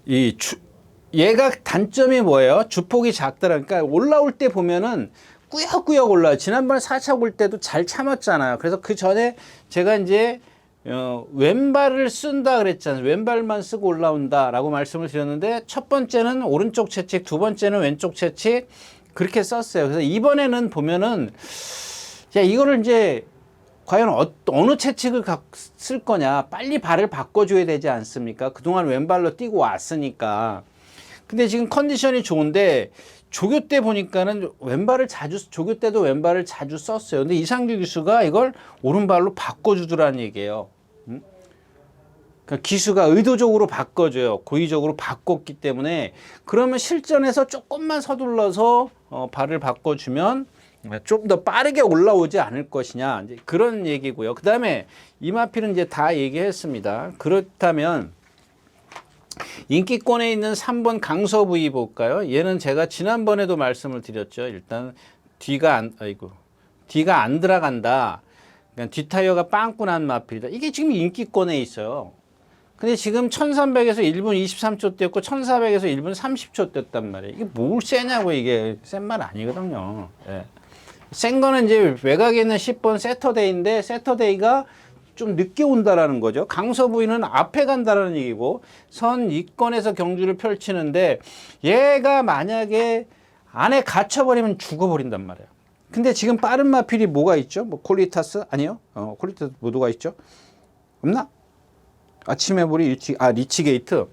얘가 단점이 뭐예요? 주폭이 작더라. 그러니까 올라올 때 보면은 꾸역꾸역 올라요. 지난번에 4차 올 때도 잘 참았잖아요. 그래서 그 전에 제가 이제 왼발을 쓴다 그랬잖아요. 왼발만 쓰고 올라온다라고 말씀을 드렸는데 첫 번째는 오른쪽 채찍, 두 번째는 왼쪽 채찍 그렇게 썼어요. 그래서 이번에는 보면은 자 이거를 이제 과연 어느 채찍을 쓸 거냐 빨리 발을 바꿔줘야 되지 않습니까? 그동안 왼발로 뛰고 왔으니까. 근데 지금 컨디션이 좋은데 조교 때 보니까는 조교 때도 왼발을 자주 썼어요. 근데 이상규 기수가 이걸 오른발로 바꿔주더라는 얘기예요. 그러니까 기수가 의도적으로 바꿔줘요. 고의적으로 바꿨기 때문에 그러면 실전에서 조금만 서둘러서 발을 바꿔주면 좀 더 빠르게 올라오지 않을 것이냐 이제 그런 얘기고요. 그 다음에 이마필은 이제 다 얘기했습니다. 그렇다면 인기권에 있는 3번 강서부위 볼까요? 얘는 제가 지난번에도 말씀을 드렸죠. 일단 뒤가 안 들어간다. 그러니까 뒷타이어가 빵꾸 난 마필이다. 이게 지금 인기권에 있어요. 근데 지금 1300에서 1분 23초 뛰었고 1400에서 1분 30초 뛰었단 말이에요. 이게 뭘 세냐고 이게 센 말 아니거든요. 예. 센 거는 이제 외곽에 있는 10번 세터데이인데 세터데이가 좀 늦게 온다라는 거죠. 강서부위는 앞에 간다라는 얘기고 선 2권에서 경주를 펼치는데 얘가 만약에 안에 갇혀버리면 죽어버린단 말이에요. 근데 지금 빠른 마필이 뭐가 있죠? 뭐 콜리타스? 아니요. 콜리타스 뭐 누가 있죠? 없나? 아침에 보리 리치게이트.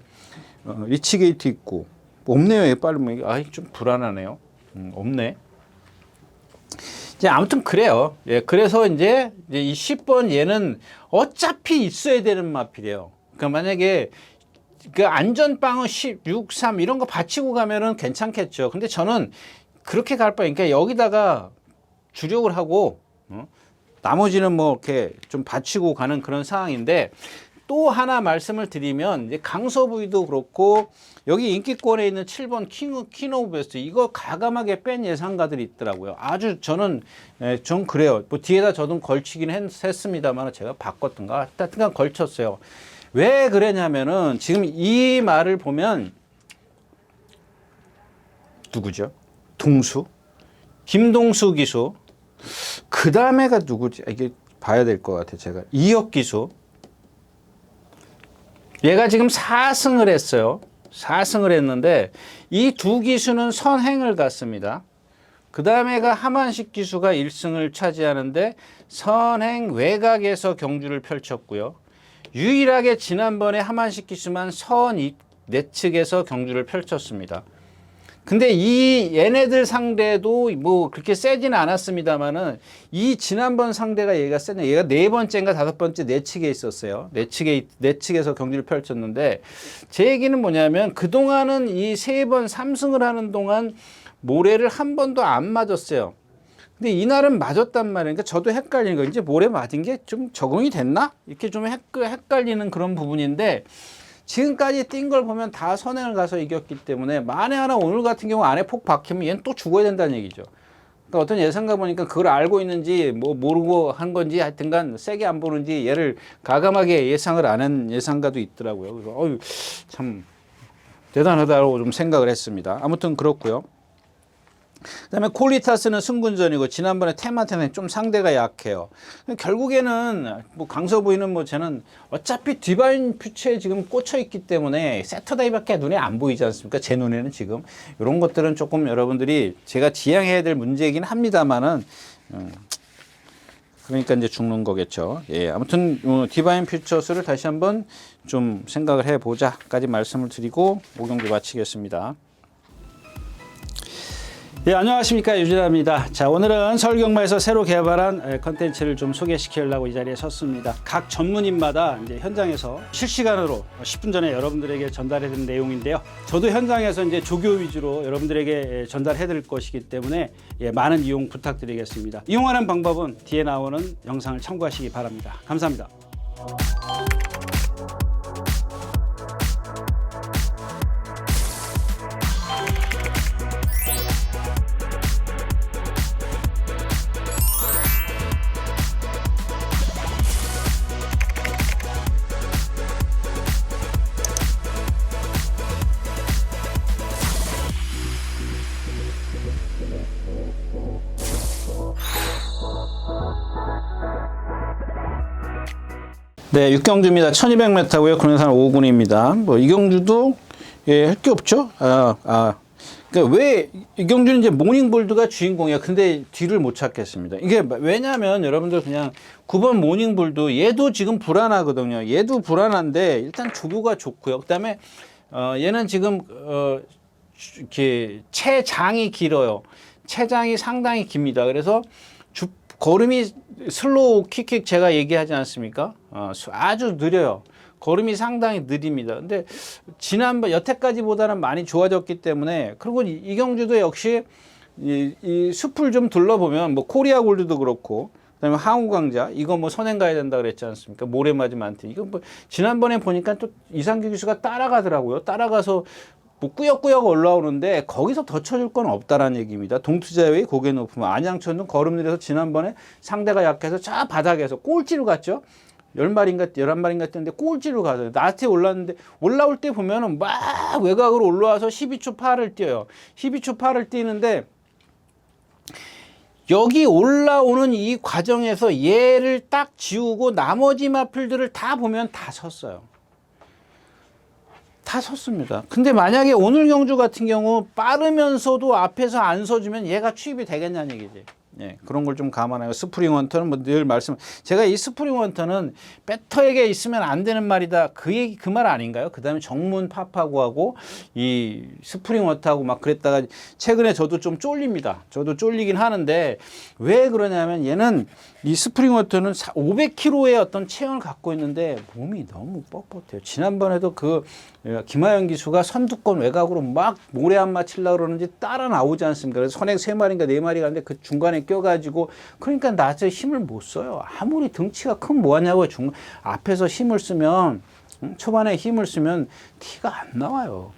리치게이트 있고 뭐 없네요. 얘 빠른 마필. 좀 불안하네요. 없네. 이제 아무튼 그래요. 예, 그래서 이제 이 10번 얘는 어차피 있어야 되는 마필이에요. 그러니까 만약에 그 안전빵은 6, 3 이런 거 받치고 가면은 괜찮겠죠. 근데 저는 그렇게 갈 바에 그러니까 여기다가 주력을 하고 나머지는 뭐 이렇게 좀 받치고 가는 그런 상황인데 또 하나 말씀을 드리면 이제 강서부위도 그렇고 여기 인기권에 있는 7번 퀸 오브 베스트 이거 가감하게 뺀 예상가들이 있더라고요. 아주 저는 좀 그래요. 뭐 뒤에다 저도 걸치긴 했습니다만 제가 바꿨던가 하여튼 걸쳤어요. 왜 그러냐면은 지금 이 말을 보면 누구죠? 동수? 김동수 기수. 그 다음에가 누구지? 이게 봐야 될 것 같아요. 제가 이혁 기수. 얘가 지금 4승을 했어요. 4승을 했는데 이 두 기수는 선행을 갔습니다. 그 다음에가 하만식 기수가 1승을 차지하는데 선행 외곽에서 경주를 펼쳤고요. 유일하게 지난번에 하만식 기수만 선 내측에서 경주를 펼쳤습니다. 근데 얘네들 상대도 뭐 그렇게 세지는 않았습니다만은 이 지난번 상대가 얘가 세네. 얘가 네 번째인가 다섯 번째 내측에 있었어요. 내측에서 경기를 펼쳤는데 제 얘기는 뭐냐면 그동안은 이 세 번 3승을 하는 동안 모래를 한 번도 안 맞았어요. 근데 이날은 맞았단 말이에요. 그러니까 저도 헷갈리는 거 이제 모레 맞은 게 좀 적응이 됐나? 이렇게 좀 헷갈리는 그런 부분인데 지금까지 뛴 걸 보면 다 선행을 가서 이겼기 때문에 만에 하나 오늘 같은 경우 안에 폭 박히면 얘는 또 죽어야 된다는 얘기죠. 그러니까 어떤 예상가 보니까 그걸 알고 있는지 뭐 모르고 한 건지 하여튼간 세게 안 보는지 얘를 가감하게 예상을 안 한 예상가도 있더라고요. 그래서 어유 참 대단하다고 좀 생각을 했습니다. 아무튼 그렇고요. 그다음에 콜리타스는 승군전이고 지난번에 테마테는 좀 상대가 약해요. 결국에는 뭐 강서부인은 뭐 저는 어차피 디바인 퓨처에 지금 꽂혀 있기 때문에 세터데이밖에 눈에 안 보이지 않습니까? 제 눈에는 지금 이런 것들은 조금 여러분들이 제가 지양해야 될 문제이긴 합니다만은 그러니까 이제 죽는 거겠죠. 예, 아무튼 디바인 퓨처스를 다시 한번 좀 생각을 해보자까지 말씀을 드리고 5경기 마치겠습니다. 예, 안녕하십니까, 유진아입니다. 자, 오늘은 서울경마에서 새로 개발한 컨텐츠를 좀 소개시키려고 이 자리에 섰습니다. 각 전문인마다 이제 현장에서 실시간으로 10분 전에 여러분들에게 전달해드린 내용인데요. 저도 현장에서 이제 조교 위주로 여러분들에게 전달해드릴 것이기 때문에 많은 이용 부탁드리겠습니다. 이용하는 방법은 뒤에 나오는 영상을 참고하시기 바랍니다. 감사합니다. 네, 6경주입니다. 1200m고요. 군산산 5군입니다. 뭐 이경주도 할 게 없죠. 그러니까 왜 이경주는 이제 모닝볼드가 주인공이야. 근데 뒤를 못 찾겠습니다. 이게 왜냐하면 여러분들 그냥 9번 모닝볼드 얘도 지금 불안하거든요. 얘도 불안한데 일단 조교가 좋고요. 그다음에 얘는 지금 이렇게 체장이 길어요. 체장이 상당히 깁니다. 그래서 걸음이 슬로우 킥킥 제가 얘기하지 않습니까? 아주 느려요. 걸음이 상당히 느립니다. 근데 지난번 여태까지보다는 많이 좋아졌기 때문에 그리고 이경주도 역시 이 숲을 좀 둘러보면 뭐 코리아 골드도 그렇고 그다음에 항우강자 이거 뭐 선행 가야 된다 그랬지 않습니까? 모래 맞으면 안 돼. 이거 뭐 지난번에 보니까 또 이상규 기수가 따라가더라고요. 따라가서 뭐 꾸역꾸역 올라오는데 거기서 더 쳐줄 건 없다라는 얘기입니다. 동투자의 고개 높으면 안양천은 걸음 느려서 지난번에 상대가 약해서 저 바닥에서 꼴찌로 갔죠. 10마리인가 11마리인가 뛰는데 꼴찌로 가서 나한테 올랐는데 올라올 때 보면은 막 외곽으로 올라와서 12초 파를 뛰어요. 12초 파를 뛰는데 여기 올라오는 이 과정에서 얘를 딱 지우고 나머지 마필들을 다 보면 다 섰어요. 다 섰습니다. 근데 만약에 오늘 경주 같은 경우 빠르면서도 앞에서 안 서주면 얘가 취입이 되겠냐는 얘기지. 예, 그런 걸 좀 감안하고 스프링 원터는 뭐 늘 제가 이 스프링 원터는 배터에게 있으면 안 되는 말이다. 그 얘기 그 말 아닌가요? 그다음에 정문 파파고하고 이 스프링 원터하고 막 그랬다가 최근에 저도 좀 쫄립니다. 저도 쫄리긴 하는데 왜 그러냐면 얘는 이 스프링 워터는 500kg의 어떤 체형을 갖고 있는데 몸이 너무 뻣뻣해요. 지난번에도 그 김하영 기수가 선두권 외곽으로 막 모래 안 맞추려고 그러는지 따라 나오지 않습니까? 그래서 선행 3마리인가 4마리 가는데 그 중간에 껴가지고 그러니까 낮에 힘을 못 써요. 아무리 등치가 큰 뭐하냐고 앞에서 힘을 쓰면 초반에 힘을 쓰면 티가 안 나와요.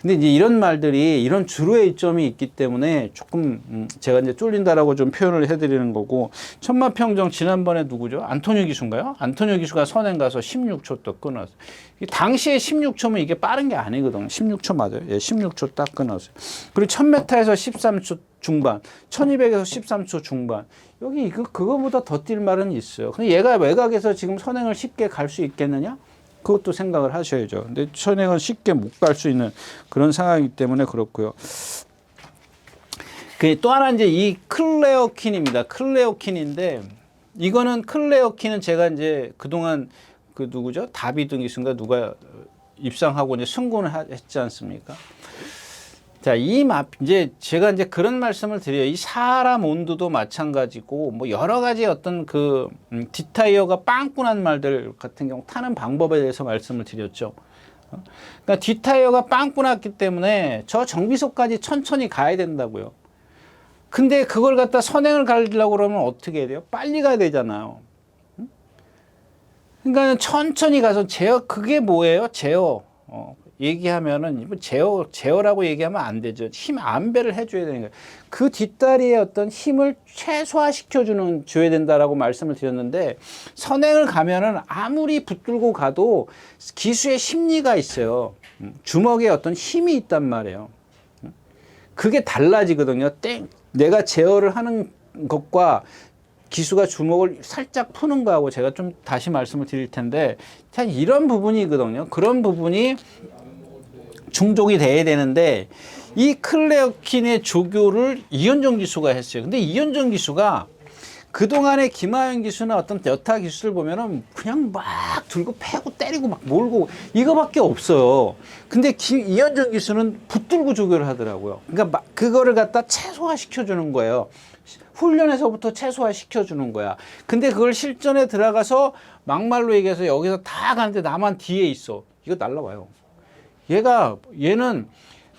근데 이제 이런 말들이 이런 주로의 이점이 있기 때문에 조금 제가 이제 쫄린다라고 좀 표현을 해드리는 거고 천마평정 지난번에 누구죠? 안토니오 기수인가요? 안토니오 기수가 선행 가서 16초 또 끊었어요. 당시에 16초면 이게 빠른 게 아니거든요. 16초 맞아요. 예, 16초 딱 끊었어요. 그리고 1000m에서 13초 중반, 1200에서 13초 중반. 여기 그거보다 더 뛸 말은 있어요. 근데 얘가 외곽에서 지금 선행을 쉽게 갈 수 있겠느냐? 그것도 생각을 하셔야죠. 근데 선행은 쉽게 못 갈 수 있는 그런 상황이기 때문에 그렇고요. 또 하나 이제 이 클레어킨입니다. 클레어킨인데 이거는 클레어킨은 제가 이제 그동안 그 누구죠? 다비드 기수인가 누가 입상하고 이제 승고를 했지 않습니까? 자, 이제 제가 이제 그런 말씀을 드려요. 이 사람 온도도 마찬가지고, 뭐 여러 가지 어떤 뒷타이어가 빵꾸난 말들 같은 경우 타는 방법에 대해서 말씀을 드렸죠. 그러니까 뒷타이어가 빵꾸 났기 때문에 저 정비소까지 천천히 가야 된다고요. 근데 그걸 갖다 선행을 가려고 그러면 어떻게 해야 돼요? 빨리 가야 되잖아요. 그러니까 천천히 가서 제어, 그게 뭐예요? 제어. 얘기하면은 제어라고 얘기하면 안 되죠. 힘 안배를 해줘야 되는 거예요. 그 뒷다리의 어떤 힘을 줘야 된다라고 말씀을 드렸는데, 선행을 가면은 아무리 붙들고 가도 기수의 심리가 있어요. 주먹에 어떤 힘이 있단 말이에요. 그게 달라지거든요. 내가 제어를 하는 것과 기수가 주먹을 살짝 푸는 거하고 제가 좀 다시 말씀을 드릴 텐데, 참 이런 부분이거든요. 그런 부분이 충족이 돼야 되는데, 이 클레어킨의 조교를 이현종 기수가 했어요. 근데 이현종 기수가 그동안의 김하영 기수나 어떤 여타 기수를 보면은 그냥 막 들고 패고 때리고 막 몰고 이거밖에 없어요. 근데 이현종 기수는 붙들고 조교를 하더라고요. 그러니까 그거를 갖다 최소화시켜 주는 거예요. 훈련에서부터 최소화시켜 주는 거야. 근데 그걸 실전에 들어가서 막말로 얘기해서 여기서 다 가는데 나만 뒤에 있어. 이거 날라와요. 얘는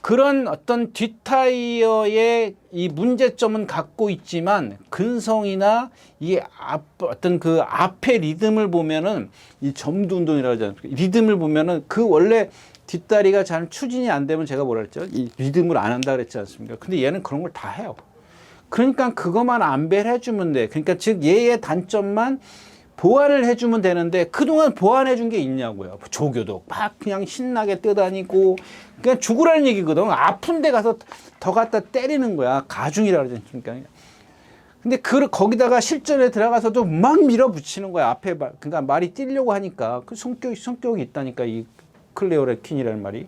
그런 어떤 뒷타이어의 이 문제점은 갖고 있지만, 근성이나 이 어떤 그 앞에 리듬을 보면은, 이 점두 운동이라고 하잖아요. 리듬을 보면은 그 원래 뒷다리가 잘 추진이 안 되면 제가 뭐라 그랬죠? 이 리듬을 안 한다 그랬지 않습니까? 근데 얘는 그런 걸 다 해요. 그러니까 그것만 안배를 해주면 돼. 그러니까 즉 얘의 단점만 보완을 해주면 되는데, 그동안 보완해준 게 있냐고요. 조교도 막 그냥 신나게 뛰어다니고, 그냥 죽으라는 얘기거든. 아픈 데 가서 더 갖다 때리는 거야. 가중이라 그러지 않습니까? 근데 거기다가 실전에 들어가서도 막 밀어붙이는 거야. 앞에 그러니까 말이 뛰려고 하니까 그 성격이 있다니까, 이 클레어킨이라는 말이.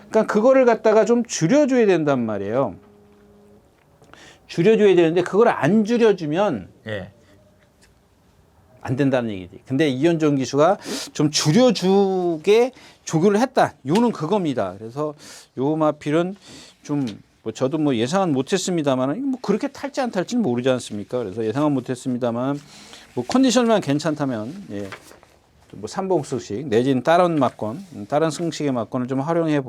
그러니까 그거를 갖다가 좀 줄여줘야 된단 말이에요. 줄여줘야 되는데 그걸 안 줄여주면 안 된다는 얘기지. 근데 이현종 기수가 좀 줄여주게 조교를 했다. 요는 그겁니다. 그래서 요 마필은 좀 뭐 저도 뭐 예상은 못했습니다만, 뭐 그렇게 탈지 안 탈지는 모르지 않습니까? 그래서 예상은 못했습니다만, 뭐 컨디션만 괜찮다면 뭐 삼봉승식 내지는 다른 승식의 막건을 좀 활용해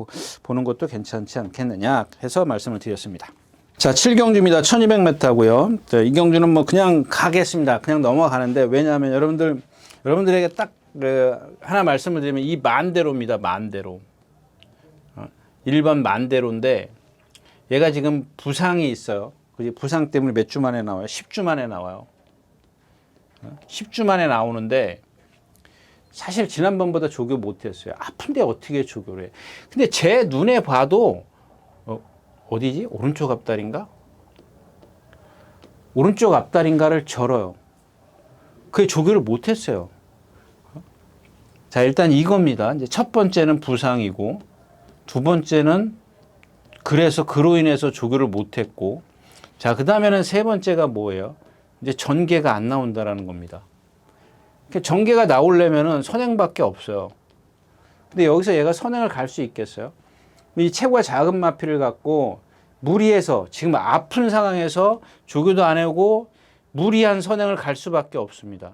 보는 것도 괜찮지 않겠느냐 해서 말씀을 드렸습니다. 자, 7경주입니다. 1200m고요. 이 경주는 뭐 그냥 가겠습니다. 그냥 넘어가는데, 왜냐하면 여러분들에게 딱 하나 말씀을 드리면, 이 만대로입니다. 만대로. 1번 만대로인데, 얘가 지금 부상이 있어요. 부상 때문에 몇 주 만에 나와요? 10주 만에 나와요. 10주 만에 나오는데, 사실 지난번보다 조교 못했어요. 아픈데 어떻게 조교를 해? 근데 제 눈에 봐도 어디지? 오른쪽 앞다리인가? 오른쪽 앞다리인가를 절어요. 그게 조교를 못했어요. 자, 일단 이겁니다. 이제 첫 번째는 부상이고, 두 번째는 그래서 그로 인해서 조교를 못했고, 자, 그 다음에는 세 번째가 뭐예요? 이제 전개가 안 나온다라는 겁니다. 전개가 나오려면은 선행밖에 없어요. 근데 여기서 얘가 선행을 갈 수 있겠어요? 이 체구가 작은 마피를 갖고 무리해서, 지금 아픈 상황에서 조교도 안 하고 무리한 선행을 갈 수밖에 없습니다.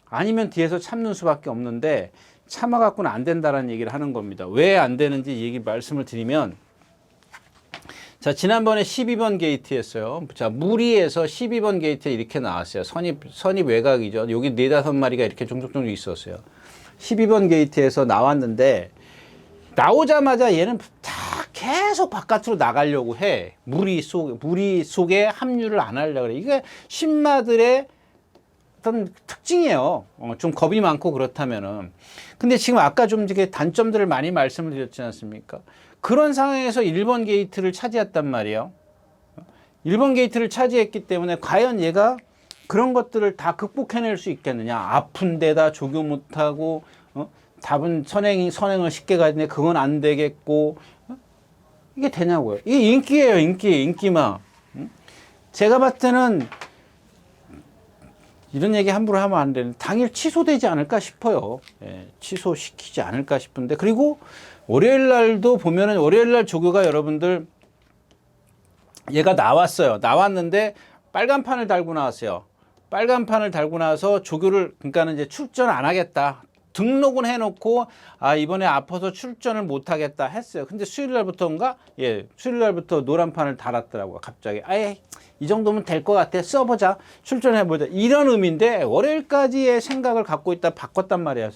아니면 뒤에서 참는 수밖에 없는데, 참아갖고는 안 된다라는 얘기를 하는 겁니다. 왜 안 되는지 말씀을 드리면, 자, 지난번에 12번 게이트였어요. 자, 무리해서 12번 게이트에 이렇게 나왔어요. 선입 외곽이죠. 여기 4-5마리가 이렇게 종족종족 있었어요. 12번 게이트에서 나왔는데, 나오자마자 얘는 다 계속 바깥으로 나가려고 해. 무리 속에 합류를 안 하려고 그래. 이게 신마들의 어떤 특징이에요. 좀 겁이 많고 그렇다면은. 근데 지금 아까 좀 이렇게 단점들을 많이 말씀을 드렸지 않습니까? 그런 상황에서 1번 게이트를 차지했단 말이에요. 1번 게이트를 차지했기 때문에 과연 얘가 그런 것들을 다 극복해낼 수 있겠느냐. 아픈 데다 조교 못하고, 답은 선행을 쉽게 가는데 그건 안 되겠고, 이게 되냐고요. 이게 인기예요. 인기마. 제가 봤을 때는 이런 얘기 함부로 하면 안 되는데, 당일 취소되지 않을까 싶어요. 취소시키지 않을까 싶은데, 그리고 월요일 날도 보면은, 월요일 날 조교가 여러분들, 얘가 나왔는데 빨간판을 달고 나왔어요. 빨간판을 달고 나서 조교를, 그러니까는 이제 출전 안 하겠다. 등록은 해놓고, 이번에 아파서 출전을 못 하겠다 했어요. 근데 수요일 날부터인가? 수요일 날부터 노란판을 달았더라고요. 갑자기. 아예 이 정도면 될 것 같아. 써보자. 출전해보자. 이런 의미인데 월요일까지의 생각을 갖고 있다 바꿨단 말이야.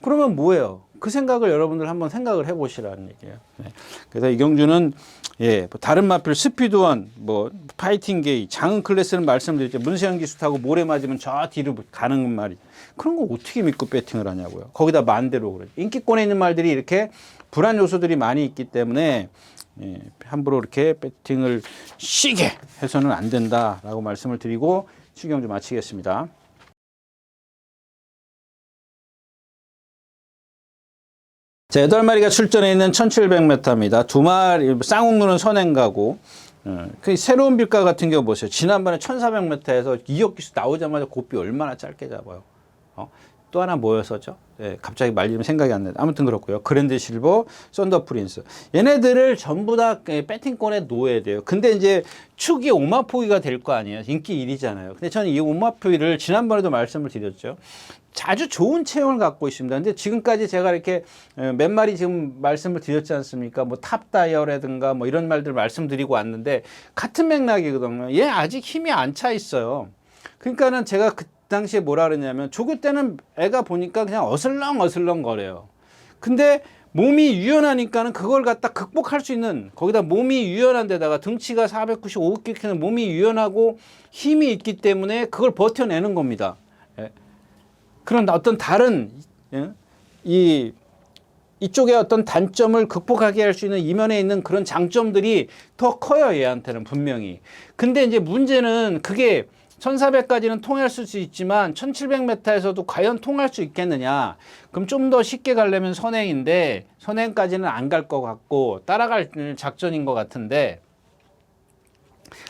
그러면 뭐예요? 그 생각을 여러분들 한번 생각을 해보시라는 얘기예요. 네. 그래서 이경주는 뭐 다른 마필 스피드원, 뭐 파이팅 게이, 장은 클래스는 말씀드렸죠. 문세영 기수 타고 모래 맞으면 저 뒤로 가는 말이. 그런 거 어떻게 믿고 배팅을 하냐고요. 거기다 만대로 그래. 인기권에 있는 말들이 이렇게 불안 요소들이 많이 있기 때문에 함부로 이렇게 배팅을 시게 해서는 안 된다라고 말씀을 드리고 추경주 마치겠습니다. 자, 8마리가 출전해 있는 1700m입니다. 2마리, 쌍옥루는 선행가고, 그 새로운 빌가 같은 경우 보세요. 지난번에 1400m에서 이혁기수 나오자마자 고삐 얼마나 짧게 잡아요. 또 하나 뭐였었죠? 갑자기 말 이름 생각이 안 나요. 아무튼 그렇고요. 그랜드 실버, 썬더 프린스. 얘네들을 전부 다 배팅권에 놓아야 돼요. 근데 이제 축이 오마포기가 될 거 아니에요. 인기 1위잖아요. 근데 저는 이 오마포기를 지난번에도 말씀을 드렸죠. 아주 좋은 체형을 갖고 있습니다. 근데 지금까지 제가 이렇게 몇 마리 지금 말씀을 드렸지 않습니까? 뭐 탑다이어라든가 뭐 이런 말들 말씀드리고 왔는데 같은 맥락이거든요. 얘 아직 힘이 안 차 있어요. 그러니까는 제가 그 당시에 뭐라 그랬냐면 조교 때는 애가 보니까 그냥 어슬렁 거려요. 근데 몸이 유연하니까는 그걸 갖다 극복할 수 있는, 거기다 몸이 유연한 데다가 등치가 495kg는 몸이 유연하고 힘이 있기 때문에 그걸 버텨내는 겁니다. 그런 어떤 다른 이쪽에 어떤 단점을 극복하게 할 수 있는 이면에 있는 그런 장점들이 더 커요, 얘한테는 분명히. 근데 이제 문제는 그게 1400까지는 통할 수 있지만 1700m에서도 과연 통할 수 있겠느냐. 그럼 좀 더 쉽게 가려면 선행인데 선행까지는 안 갈 것 같고 따라갈 작전인 것 같은데,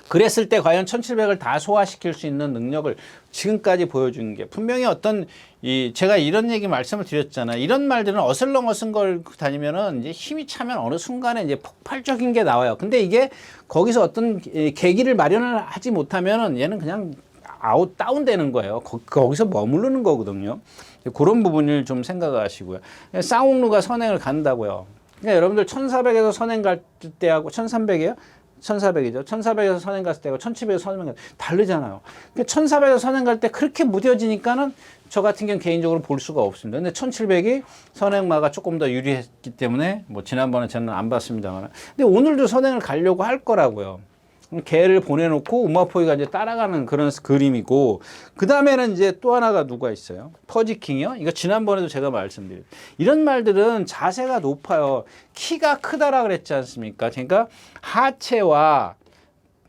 그랬을 때 과연 1700을 다 소화시킬 수 있는 능력을 지금까지 보여준 게 분명히 어떤 제가 이런 얘기 말씀을 드렸잖아요. 이런 말들은 어슬렁 걸 다니면은 이제 힘이 차면 어느 순간에 이제 폭발적인 게 나와요. 근데 이게 거기서 어떤 계기를 마련을 하지 못하면은 얘는 그냥 다운되는 거예요. 거기서 머무르는 거거든요. 그런 부분을 좀 생각하시고요. 쌍옥루가 선행을 간다고요. 그러니까 여러분들 1400에서 선행 갈 때하고 1300이에요? 1400이죠. 1400에서 선행 갔을 때하고 1700에서 선행 갈 때 다르잖아요. 1400에서 선행 갈 때 그렇게 무뎌지니까는 저 같은 경우 개인적으로 볼 수가 없습니다. 근데 1700이 선행마가 조금 더 유리했기 때문에 뭐 지난번에 저는 안 봤습니다만, 근데 오늘도 선행을 가려고 할 거라고요. 개를 보내놓고 우마포이가 이제 따라가는 그런 그림이고, 그 다음에는 이제 또 하나가 누가 있어요? 퍼지킹이요? 이거 지난번에도 제가 말씀드렸어요. 이런 말들은 자세가 높아요. 키가 크다라 그랬지 않습니까? 그러니까 하체와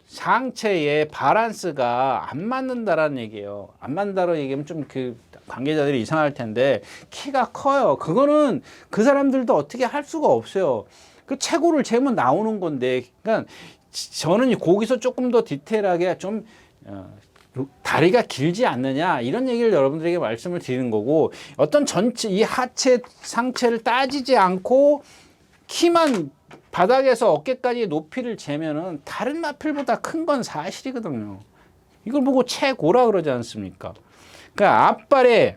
상체의 바란스가 안 맞는다라는 얘기예요. 안 맞는다라는 얘기하면 좀 그 관계자들이 이상할 텐데, 키가 커요. 그거는 그 사람들도 어떻게 할 수가 없어요. 그 체구를 재면 나오는 건데, 그러니까 저는 거기서 조금 더 디테일하게 좀 다리가 길지 않느냐 이런 얘기를 여러분들에게 말씀을 드리는 거고, 어떤 전체 이 하체 상체를 따지지 않고 키만 바닥에서 어깨까지 높이를 재면은 다른 마필보다 큰 건 사실이거든요. 이걸 보고 최고라 그러지 않습니까? 그러니까 앞발에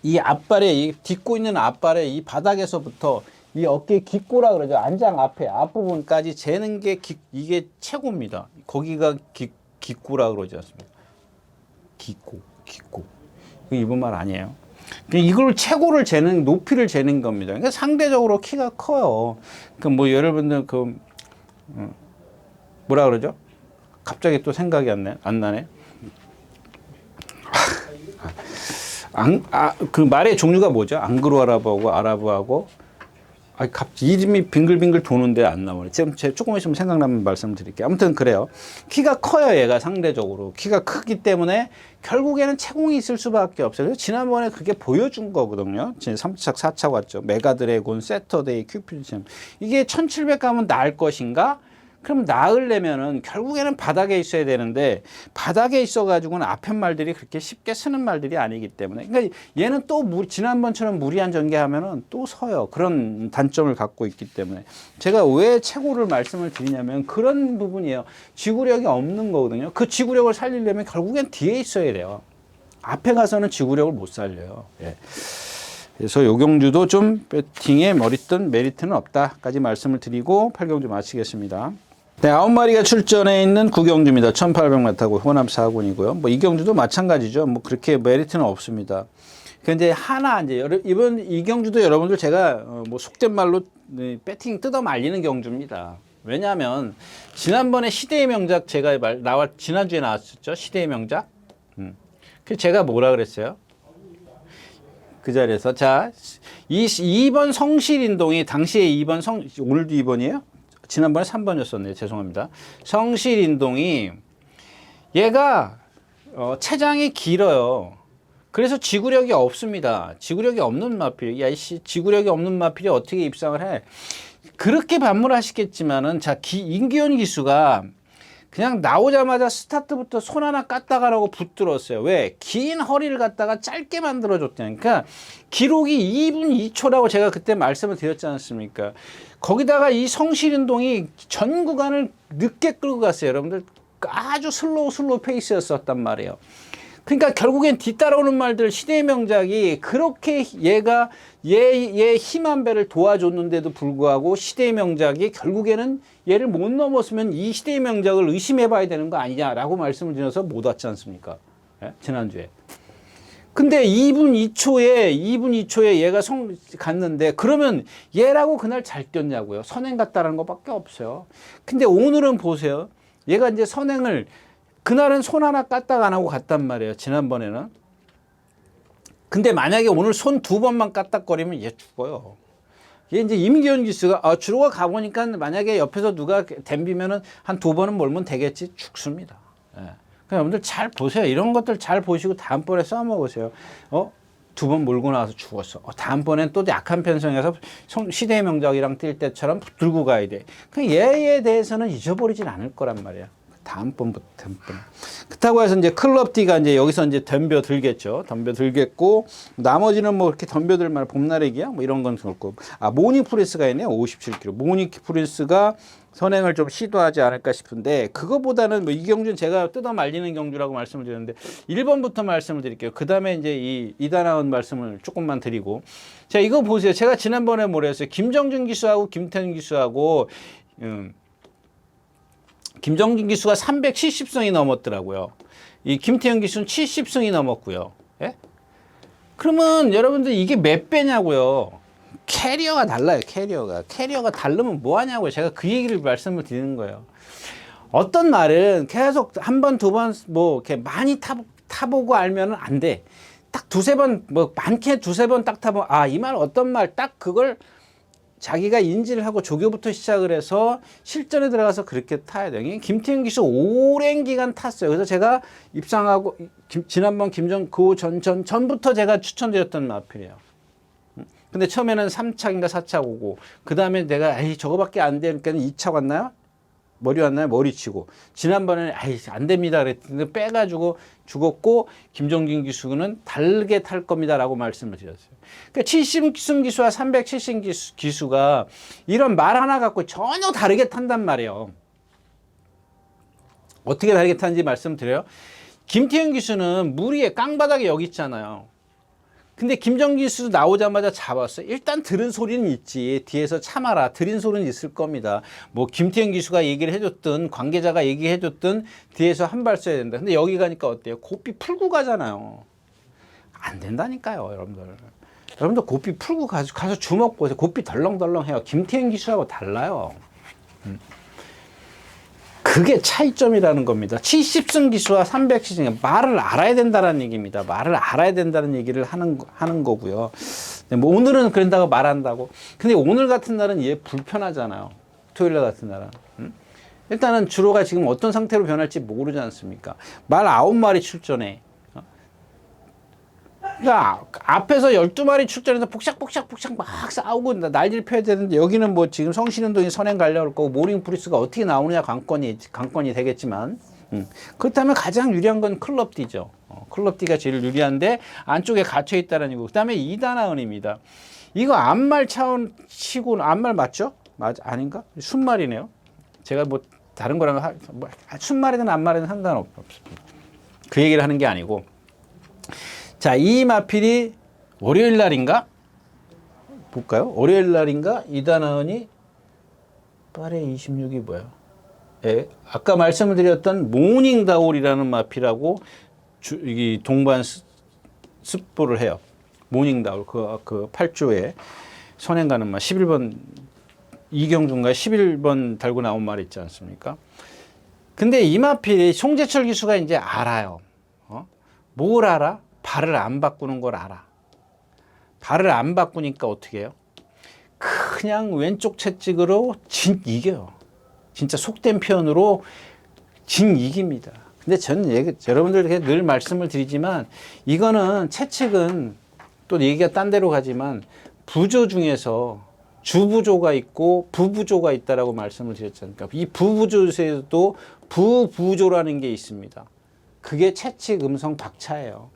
이 딛고 있는 앞발에 이 바닥에서부터 이 어깨 깃고라 그러죠. 안장 앞에 앞부분까지 재는 게 이게 최고입니다. 거기가 깃고라 그러지 않습니까? 깃고. 이거 일본 말 아니에요. 이걸 최고를 재는, 높이를 재는 겁니다. 그러니까 상대적으로 키가 커요. 그 뭐 여러분들 뭐라 그러죠? 갑자기 또 생각이 안 나네. 그 말의 종류가 뭐죠? 앙그로 아랍어하고 갑자기 이름이 빙글빙글 도는데 안 나오네. 지금 조금 있으면 생각나면 말씀드릴게요. 아무튼 그래요. 키가 커요, 얘가 상대적으로. 키가 크기 때문에 결국에는 채공이 있을 수밖에 없어요. 그래서 지난번에 그게 보여준 거거든요. 3차, 4차 왔죠. 메가드래곤, 세터데이, 큐피드. 이게 1700 가면 나을 것인가? 그럼 나으려면은 결국에는 바닥에 있어야 되는데, 바닥에 있어가지고는 앞에 말들이 그렇게 쉽게 쓰는 말들이 아니기 때문에, 그러니까 얘는 또 지난번처럼 무리한 전개하면은 또 서요. 그런 단점을 갖고 있기 때문에 제가 왜 최고를 말씀을 드리냐면 그런 부분이에요. 지구력이 없는 거거든요. 그 지구력을 살리려면 결국엔 뒤에 있어야 돼요. 앞에 가서는 지구력을 못 살려요. 예. 그래서 요경주도 좀 배팅에 메리트는 없다까지 말씀을 드리고 8경주 마치겠습니다. 네, 9마리가 출전해 있는 구경주입니다. 1800m고 호남 4군이고요. 뭐 이 경주도 마찬가지죠. 뭐 그렇게 메리트는 없습니다. 근데 하나 이제 이번 이 경주도 여러분들 제가 뭐 속된 말로 배팅 뜯어 말리는 경주입니다. 왜냐하면 지난번에 시대의 명작 제가 지난주에 나왔었죠. 시대의 명작. 그 제가 뭐라 그랬어요? 그 자리에서 자, 2번 성실인동이 당시에 2번 오늘도 2번이에요? 지난번에 3번이었었네요. 죄송합니다. 성실인동이 얘가 체장이 길어요. 그래서 지구력이 없습니다. 지구력이 없는 마필. 야이씨, 지구력이 없는 마필이 어떻게 입상을 해? 그렇게 반문하시겠지만은 자, 임기현 기수가 그냥 나오자마자 스타트부터 손 하나 깠다가라고 붙들었어요. 왜? 긴 허리를 갖다가 짧게 만들어줬다니까. 그러니까 기록이 2분 2초라고 제가 그때 말씀을 드렸지 않습니까? 거기다가 이 성실운동이 전 구간을 늦게 끌고 갔어요. 여러분들 아주 슬로우 페이스였었단 말이에요. 그러니까 결국엔 뒤따라오는 말들 시대의 명작이 그렇게 얘가 얘 힘한 배를 도와줬는데도 불구하고 시대의 명작이 결국에는 얘를 못 넘었으면 이 시대의 명작을 의심해 봐야 되는 거 아니냐라고 말씀을 드려서 못 왔지 않습니까? 예? 지난주에. 근데 2분 2초에 얘가 갔는데 그러면 얘라고 그날 잘 뛰었냐고요. 선행 갔다라는 것밖에 없어요. 근데 오늘은 보세요. 얘가 이제 선행을 그날은 손 하나 까딱 안 하고 갔단 말이에요. 지난번에는. 근데 만약에 오늘 손 2번만 까딱거리면 얘 죽어요. 얘 이제 임기현 기수가 주로가 가보니까 만약에 옆에서 누가 댐비면은 한 2번은 몰면 되겠지. 죽습니다. 예. 그러니까 여러분들 잘 보세요. 이런 것들 잘 보시고 다음번에 써먹으세요. 2번 몰고 나와서 죽었어. 다음번엔 또 약한 편성에서 시대의 명작이랑 뛸 때처럼 들고 가야 돼. 그러니까 얘에 대해서는 잊어버리진 않을 거란 말이야. 다음번부터. 그렇다고 해서 이제 클럽 D가 이제 여기서 이제 덤벼 들겠죠. 덤벼 들겠고, 나머지는 뭐 이렇게 덤벼들 만 봄나래기야? 뭐 이런 건 그렇고. 모닝 프린스가 있네요. 57kg. 모닝 프린스가 선행을 좀 시도하지 않을까 싶은데, 그거보다는 뭐 이 경주는 제가 뜯어 말리는 경주라고 말씀을 드렸는데, 1번부터 말씀을 드릴게요. 그 다음에 이제 이다나온 말씀을 조금만 드리고. 자, 이거 보세요. 제가 지난번에 뭐라 했어요? 김정준 기수하고 김태현 기수하고, 김정준 기수가 370승이 넘었더라고요. 이 김태형 기수는 70승이 넘었고요. 예? 그러면 여러분들 이게 몇 배냐고요. 캐리어가 달라요. 캐리어가 다르면 뭐 하냐고요. 제가 그 얘기를 말씀을 드리는 거예요. 어떤 말은 계속 한 번, 두 번 뭐 이렇게 많이 타보고 알면은 안 돼. 딱 두세 번, 뭐 많게 두세 번 딱 타보면 이 말 어떤 말 딱 그걸 자기가 인지를 하고 조교부터 시작을 해서 실전에 들어가서 그렇게 타야 돼요. 김태형 기수 오랜 기간 탔어요. 그래서 제가 입상하고 지난번 전부터 제가 추천드렸던 마필이에요. 근데 처음에는 3착인가 4착 오고 그 다음에 내가 저거밖에 안 되니까 2착 왔나요? 머리 왔나요? 머리 치고. 지난번에는 안 됩니다 그랬더니 빼가지고 죽었고 김종진 기수는 달게 탈 겁니다 라고 말씀을 드렸어요. 그러니까 70승 기수와 370 기수가 이런 말 하나 갖고 전혀 다르게 탄단 말이에요. 어떻게 다르게 타는지 말씀드려요. 김태형 기수는 무리에 깡바닥에 여기 있잖아요. 근데 김정진 기수 나오자마자 잡았어요. 일단 들은 소리는 있지. 뒤에서 참아라. 들은 소리는 있을 겁니다. 뭐 김태형 기수가 얘기를 해줬든 관계자가 얘기해줬든 뒤에서 한 발 써야 된다. 근데 여기 가니까 어때요? 고삐 풀고 가잖아요. 안 된다니까요, 여러분들. 여러분들 고삐 풀고 가서 주먹 보세요. 고삐 덜렁덜렁 해요. 김태형 기수하고 달라요. 그게 차이점이라는 겁니다. 70승 기수와 370승 말을 알아야 된다는 얘기입니다. 말을 알아야 된다는 얘기를 하는 거고요. 뭐 오늘은 그런다고 말한다고. 근데 오늘 같은 날은 얘 불편하잖아요. 토요일 날 같은 날은. 일단은 주로가 지금 어떤 상태로 변할지 모르지 않습니까? 말 9마리 출전해. 그러니까 앞에서 12마리 출전해서 폭샥 막 싸우고 난리를 펴야 되는데 여기는 뭐 지금 성신운동이 선행 가려고 거고 모닝 프리스가 어떻게 나오느냐 관건이 되겠지만 그렇다면 가장 유리한 건 클럽 D죠. 클럽 D가 제일 유리한데 안쪽에 갇혀 있다는 얘기고 그다음에 이다나은입니다. 이거 앞말 차원 치고는 앞말 맞죠? 아닌가? 순말이네요. 제가 뭐 다른 거랑 순말이든 앞말이든 상관없습니다. 그 얘기를 하는 게 아니고 자, 이 마필이 월요일 날인가? 볼까요? 월요일 날인가? 이다나은이 8회 26이 뭐야? 예, 아까 말씀을 드렸던 모닝다울이라는 마피라고 이 동반 습보를 해요. 모닝다울 그 8조에 선행 가는 말 11번 이경준가 11번 달고 나온 말 있지 않습니까? 근데 이 마필이 송재철 기수가 이제 알아요. 뭘 알아? 발을 안 바꾸는 걸 알아. 발을 안 바꾸니까 어떻게 해요? 그냥 왼쪽 채찍으로 진 이겨요. 진짜 속된 표현으로 진 이깁니다. 근데 저는 여러분들에게 늘 말씀을 드리지만 이거는 채찍은 또 얘기가 딴 데로 가지만 부조 중에서 주부조가 있고 부부조가 있다라고 말씀을 드렸잖아요. 이 부부조에서도 부부조라는 게 있습니다. 그게 채찍 음성 박차예요.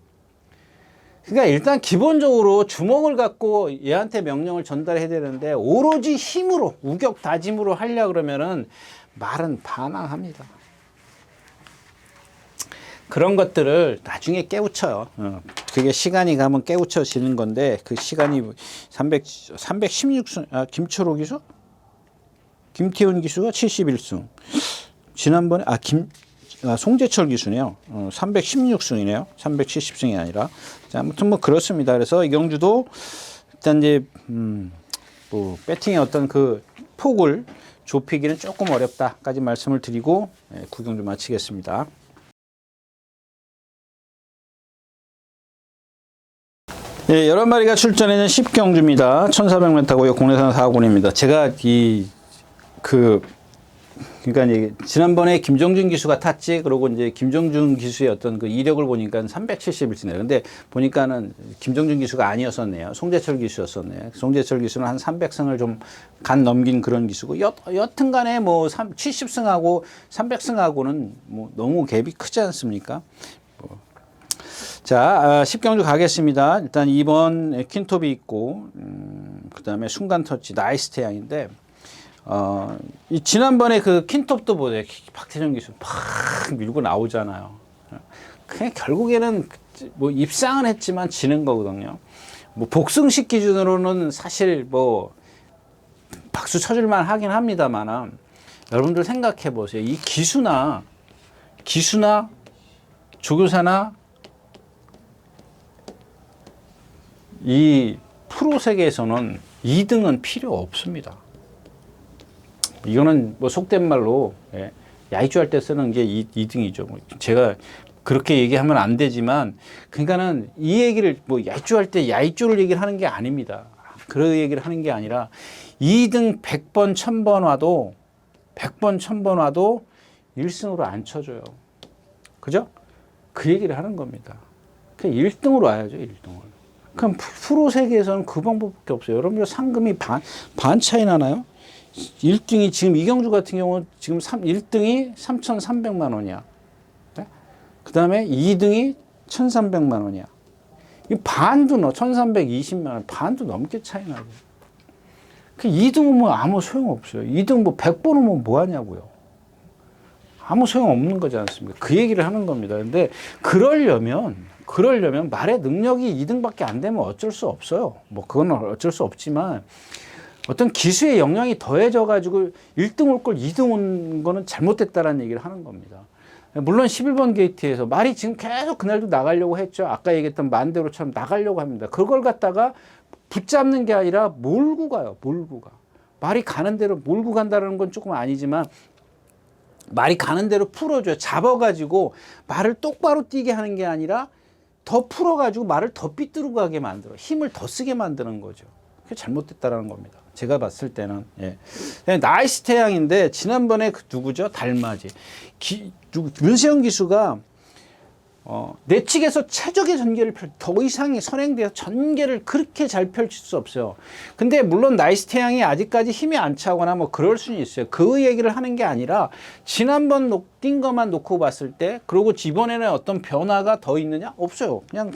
그러니까 일단 기본적으로 주먹을 갖고 얘한테 명령을 전달해야 되는데 오로지 힘으로 우격 다짐으로 하려 그러면은 말은 반항합니다. 그런 것들을 나중에 깨우쳐요. 그게 시간이 가면 깨우쳐지는 건데 그 시간이 316승 김초로 기수? 김태훈 기수가 71승. 지난번에 송재철 기수네요. 316승이네요. 370승이 아니라. 자, 아무튼 뭐 그렇습니다. 그래서 이경주도 일단 이제 뭐 배팅의 어떤 그 폭을 좁히기는 조금 어렵다까지 말씀을 드리고 구경 좀 마치겠습니다. 예, 11마리가 출전했는 10경주입니다. 1400m고요. 국내산 4군입니다. 제가 그러니까 이제 지난번에 김정준 기수가 탔지. 그러고 이제 김정준 기수의 어떤 그 이력을 보니까 371승이에요. 근데 보니까는 김정준 기수가 아니었었네요. 송재철 기수였었네요. 송재철 기수는 한 300승을 좀 간 넘긴 그런 기수고 여튼 간에 뭐 70승하고 300승하고는 뭐 너무 갭이 크지 않습니까? 자, 10경주 가겠습니다. 일단 2번 킨톱이 있고, 그 다음에 순간 터치, 나이스 태양인데, 이 지난번에 그 킨톱도 보세요. 박태정 기수 팍 밀고 나오잖아요. 그냥 결국에는 뭐 입상은 했지만 지는 거거든요. 뭐 복승식 기준으로는 사실 뭐 박수 쳐줄만 하긴 합니다만, 여러분들 생각해 보세요. 이 기수나 조교사나 이 프로 세계에서는 2등은 필요 없습니다. 이거는 뭐 속된 말로 야이쭈 할 때 쓰는 게 2등이죠. 제가 그렇게 얘기하면 안 되지만 그러니까는 이 얘기를 뭐 야이쭈 할 때 야이쭈를 얘기를 하는 게 아닙니다. 그런 얘기를 하는 게 아니라 2등 100번 1000번 와도 100번 1000번 와도 1승으로 안 쳐줘요. 그죠? 그 얘기를 하는 겁니다. 그냥 1등으로 와야죠. 1등으로. 그럼 프로 세계에서는 그 방법밖에 없어요. 여러분들 상금이 반 차이 나나요? 1등이 지금 이경주 같은 경우 지금 1등이 3,300만 원이야. 네? 그 다음에 2등이 1,300만 원이야. 이 반도 1,320만 원, 반도 넘게 차이 나죠. 그 2등은 뭐 아무 소용 없어요. 2등 뭐 100번 오면 뭐 하냐고요. 아무 소용 없는 거지 않습니까? 그 얘기를 하는 겁니다. 근데 그러려면 말의 능력이 2등밖에 안 되면 어쩔 수 없어요. 뭐 그건 어쩔 수 없지만 어떤 기수의 영향이 더해져 가지고 1등 올 걸 2등 온 거는 잘못됐다라는 얘기를 하는 겁니다. 물론 11번 게이트에서 말이 지금 계속 그날도 나가려고 했죠. 아까 얘기했던 만대로처럼 나가려고 합니다. 그걸 갖다가 붙잡는 게 아니라 몰고 가요. 몰고 가. 말이 가는 대로 몰고 간다는 건 조금 아니지만 말이 가는 대로 풀어줘요. 잡아가지고 말을 똑바로 뛰게 하는 게 아니라 더 풀어가지고 말을 더 삐뚤어 가게 만들어. 힘을 더 쓰게 만드는 거죠. 그게 잘못됐다라는 겁니다. 제가 봤을 때는. 예. 나이스 태양인데 지난번에 그 누구죠? 달맞이. 윤세영 기수가 내측에서 최적의 전개를 더 이상의 선행돼서 전개를 그렇게 잘 펼칠 수 없어요. 근데 물론 나이스 태양이 아직까지 힘이 안 차거나 뭐 그럴 수는 있어요. 그 얘기를 하는 게 아니라 지난번 뛴 것만 놓고 봤을 때 그리고 이번에는 어떤 변화가 더 있느냐? 없어요. 그냥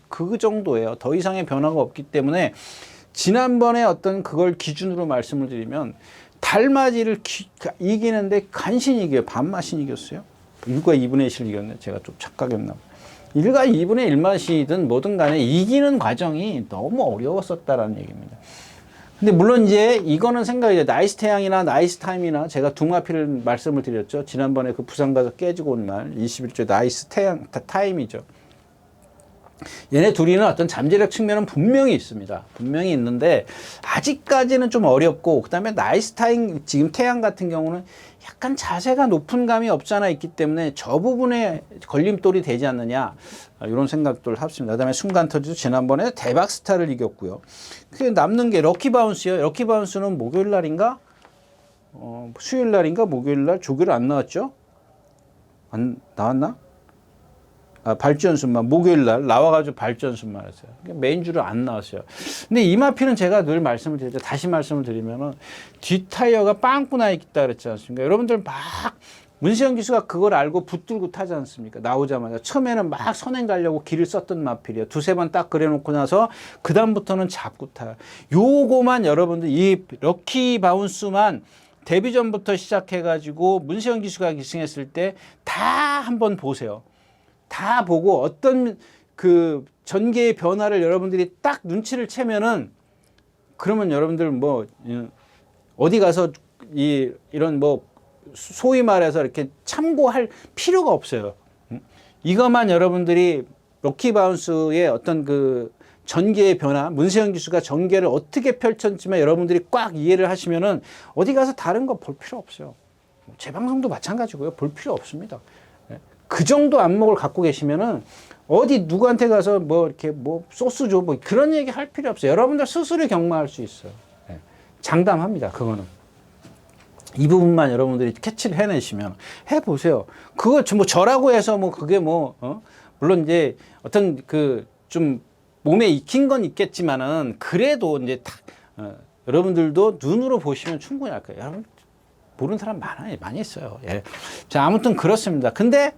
그 정도예요. 더 이상의 변화가 없기 때문에 지난번에 어떤 그걸 기준으로 말씀을 드리면 달맞이를 이기는데 간신히 이겨요. 반맛이 이겼어요. 1과 2분의 1을 이겼네. 제가 좀 착각했나. 1과 2분의 1맛이든 뭐든 간에 이기는 과정이 너무 어려웠었다라는 얘기입니다. 근데 물론 이제 이거는 생각이 나이스 태양이나 나이스 타임이나 제가 두 마필을 말씀을 드렸죠. 지난번에 그 부산 가서 깨지고 온 말 21조 나이스 태양 타임이죠. 얘네 둘이는 어떤 잠재력 측면은 분명히 있습니다. 분명히 있는데 아직까지는 좀 어렵고, 그다음에 나이스 타임 지금 태양 같은 경우는 약간 자세가 높은 감이 없지 않아 있기 때문에 저 부분에 걸림돌이 되지 않느냐, 이런 생각들 합습니다. 그다음에 순간 터지도 지난번에 대박 스타를 이겼고요. 그 남는 게 럭키 바운스요. 럭키 바운스는 목요일 날인가 수요일 날인가 목요일 날 조교를 안 나왔죠? 안 나왔나? 발전순만 목요일 날 나와가지고 발전순만 했어요. 메인줄은 안 나왔어요. 근데 이 마피는 제가 늘 말씀을 드리죠. 다시 말씀을 드리면은 뒷타이어가 빵꾸 나 있다 그랬지 않습니까? 여러분들 막 문세영 기수가 그걸 알고 붙들고 타지 않습니까? 나오자마자 처음에는 막 선행 가려고 길을 썼던 마필이에요. 두세 번 딱 그래놓고 나서 그 다음부터는 잡고 타요. 요거만 여러분들 이 럭키 바운스만 데뷔 전부터 시작해가지고 문세영 기수가 기승했을 때 다 한번 보세요. 다 보고 어떤 그 전개의 변화를 여러분들이 딱 눈치를 채면은, 그러면 여러분들 뭐 어디 가서 이런 뭐 소위 말해서 이렇게 참고할 필요가 없어요. 이것만 여러분들이 럭키 바운스의 어떤 그 전개의 변화, 문세영 기수가 전개를 어떻게 펼쳤지만 여러분들이 꽉 이해를 하시면은 어디 가서 다른 거 볼 필요 없어요. 제 방송도 마찬가지고요. 볼 필요 없습니다. 그 정도 안목을 갖고 계시면은 어디 누구한테 가서 뭐 이렇게 뭐 소스 줘 뭐 그런 얘기 할 필요 없어요. 여러분들 스스로 경마할 수 있어요. 장담합니다. 그거는. 이 부분만 여러분들이 캐치를 해내시면 해보세요. 그거 뭐 저라고 해서 뭐 그게 뭐 물론 이제 어떤 그 좀 몸에 익힌 건 있겠지만은 그래도 이제 여러분들도 눈으로 보시면 충분히 할 거예요. 여러분 모르는 사람 많이 있어요. 예. 자, 아무튼 그렇습니다. 근데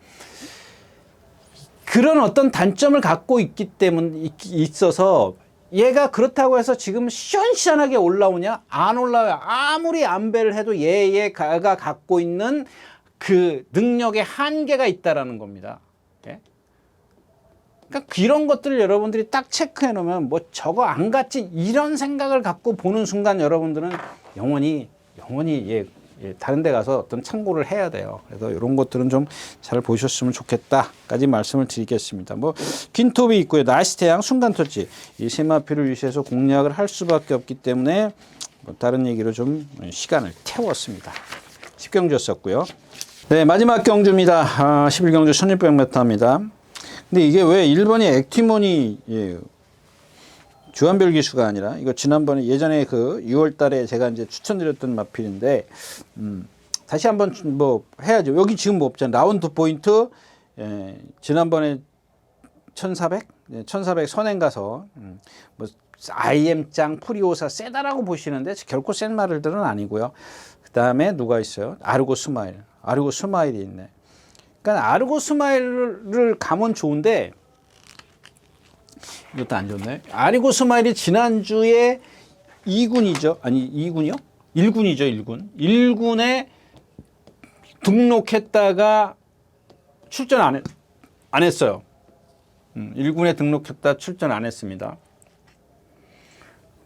그런 어떤 단점을 갖고 있기 때문에 있어서 얘가 그렇다고 해서 지금 시원시원하게 올라오냐? 안 올라와요. 아무리 안배를 해도 얘가 갖고 있는 그 능력의 한계가 있다라는 겁니다. 예? 그러니까 이런 것들을 여러분들이 딱 체크해 놓으면 뭐 저거 안 갔지 이런 생각을 갖고 보는 순간 여러분들은 영원히 다른 데 가서 어떤 참고를 해야 돼요. 그래서 이런 것들은 좀 잘 보셨으면 좋겠다까지 말씀을 드리겠습니다. 뭐 퀸톱이 있고요. 나이스 태양, 순간 터치 이 세 마피를 유시해서 공략을 할 수밖에 없기 때문에 뭐 다른 얘기로 좀 시간을 태웠습니다. 10경주였었고요. 네, 마지막 경주입니다. 11경주 1600m입니다. 근데 이게 왜 1번이 액티몬이 주한별 기수가 아니라, 이거 지난번에 예전에 그 6월 달에 제가 이제 추천드렸던 마필인데, 다시 한번 뭐 해야죠. 여기 지금 뭐 없잖아요. 라운드 포인트, 지난번에 1400? 1400 선행 가서, 뭐, IM짱, 프리오사 세다라고 보시는데, 결코 센 말들은 아니고요. 그 다음에 누가 있어요? 아르고 스마일. 아르고 스마일이 있네. 그러니까 아르고 스마일을 가면 좋은데, 이것도 안 좋네. 아리고 스마일이 지난주에 2군이죠. 아니, 2군이요? 1군이죠, 1군. 1군에 등록했다가 출전 안 했어요. 1군에 등록했다 출전 안 했습니다.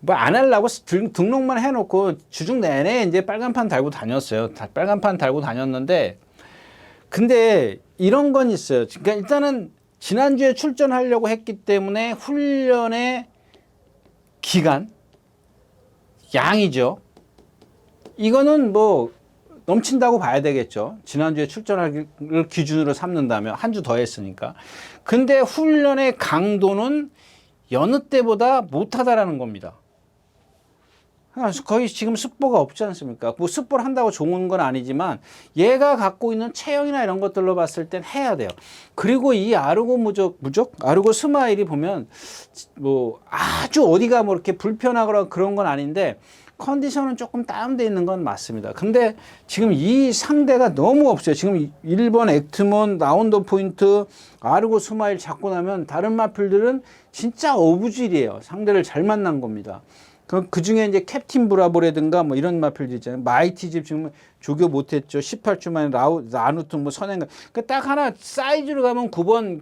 뭐 안 하려고 등록만 해놓고 주중 내내 이제 빨간판 달고 다녔어요. 빨간판 달고 다녔는데, 근데 이런 건 있어요. 그러니까 일단은 지난주에 출전하려고 했기 때문에 훈련의 기간, 양이죠. 이거는 뭐 넘친다고 봐야 되겠죠. 지난주에 출전을 기준으로 삼는다면 한 주 더 했으니까. 근데 훈련의 강도는 여느 때보다 못하다라는 겁니다. 거의 지금 습보가 없지 않습니까? 뭐 습보를 한다고 좋은 건 아니지만 얘가 갖고 있는 체형이나 이런 것들로 봤을 땐 해야 돼요. 그리고 이 아르고 아르고 스마일이 보면 뭐 아주 어디가 뭐 이렇게 불편하거나 그런 건 아닌데 컨디션은 조금 다운돼 있는 건 맞습니다. 근데 지금 이 상대가 너무 없어요. 지금 1번 액트몬, 라운드 포인트, 아르고 스마일 잡고 나면 다른 마필들은 진짜 어부질이에요. 상대를 잘 만난 겁니다. 그 중에 이제 캡틴 브라보라든가 뭐 이런 마필들 있잖아요. 마이티 집 지금 조교 못했죠. 18주 만에 라누퉁 뭐 선행가. 딱 하나 사이즈로 가면 9번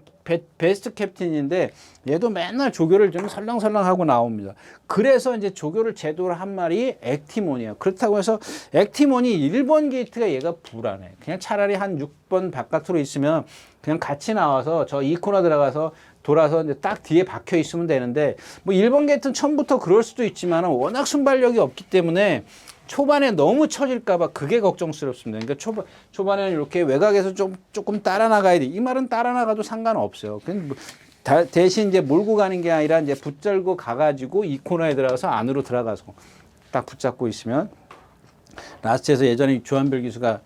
베스트 캡틴인데 얘도 맨날 조교를 좀 설렁설렁 하고 나옵니다. 그래서 이제 조교를 제도로 한 말이 액티몬이에요. 그렇다고 해서 액티몬이 1번 게이트가 얘가 불안해. 그냥 차라리 한 6번 바깥으로 있으면 그냥 같이 나와서 저 2코너 들어가서 돌아서 이제 딱 뒤에 박혀 있으면 되는데 뭐 1번 게이트는 처음부터 그럴 수도 있지만 워낙 순발력이 없기 때문에 초반에 너무 처질까봐 그게 걱정스럽습니다. 그러니까 초반에는 이렇게 외곽에서 조금 따라 나가야 돼. 이 말은 따라 나가도 상관없어요. 대신 이제 몰고 가는 게 아니라 이제 붙들고 가가지고 이 코너에 들어가서 안으로 들어가서 딱 붙잡고 있으면 라스트에서 예전에 조한별 기수가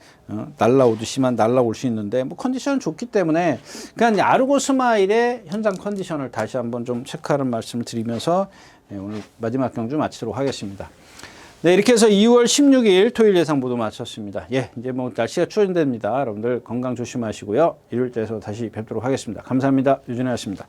날라오듯이만 날라올 수 있는데 뭐 컨디션은 좋기 때문에 그냥 아르고 스마일의 현장 컨디션을 다시 한번 좀 체크하는 말씀을 드리면서 오늘 마지막 경주 마치도록 하겠습니다. 네, 이렇게 해서 2월 16일 토요일 예상 모두 마쳤습니다. 예, 이제 뭐 날씨가 추워진답니다. 여러분들 건강 조심하시고요. 일요일 때에서 다시 뵙도록 하겠습니다. 감사합니다. 유준혜였습니다.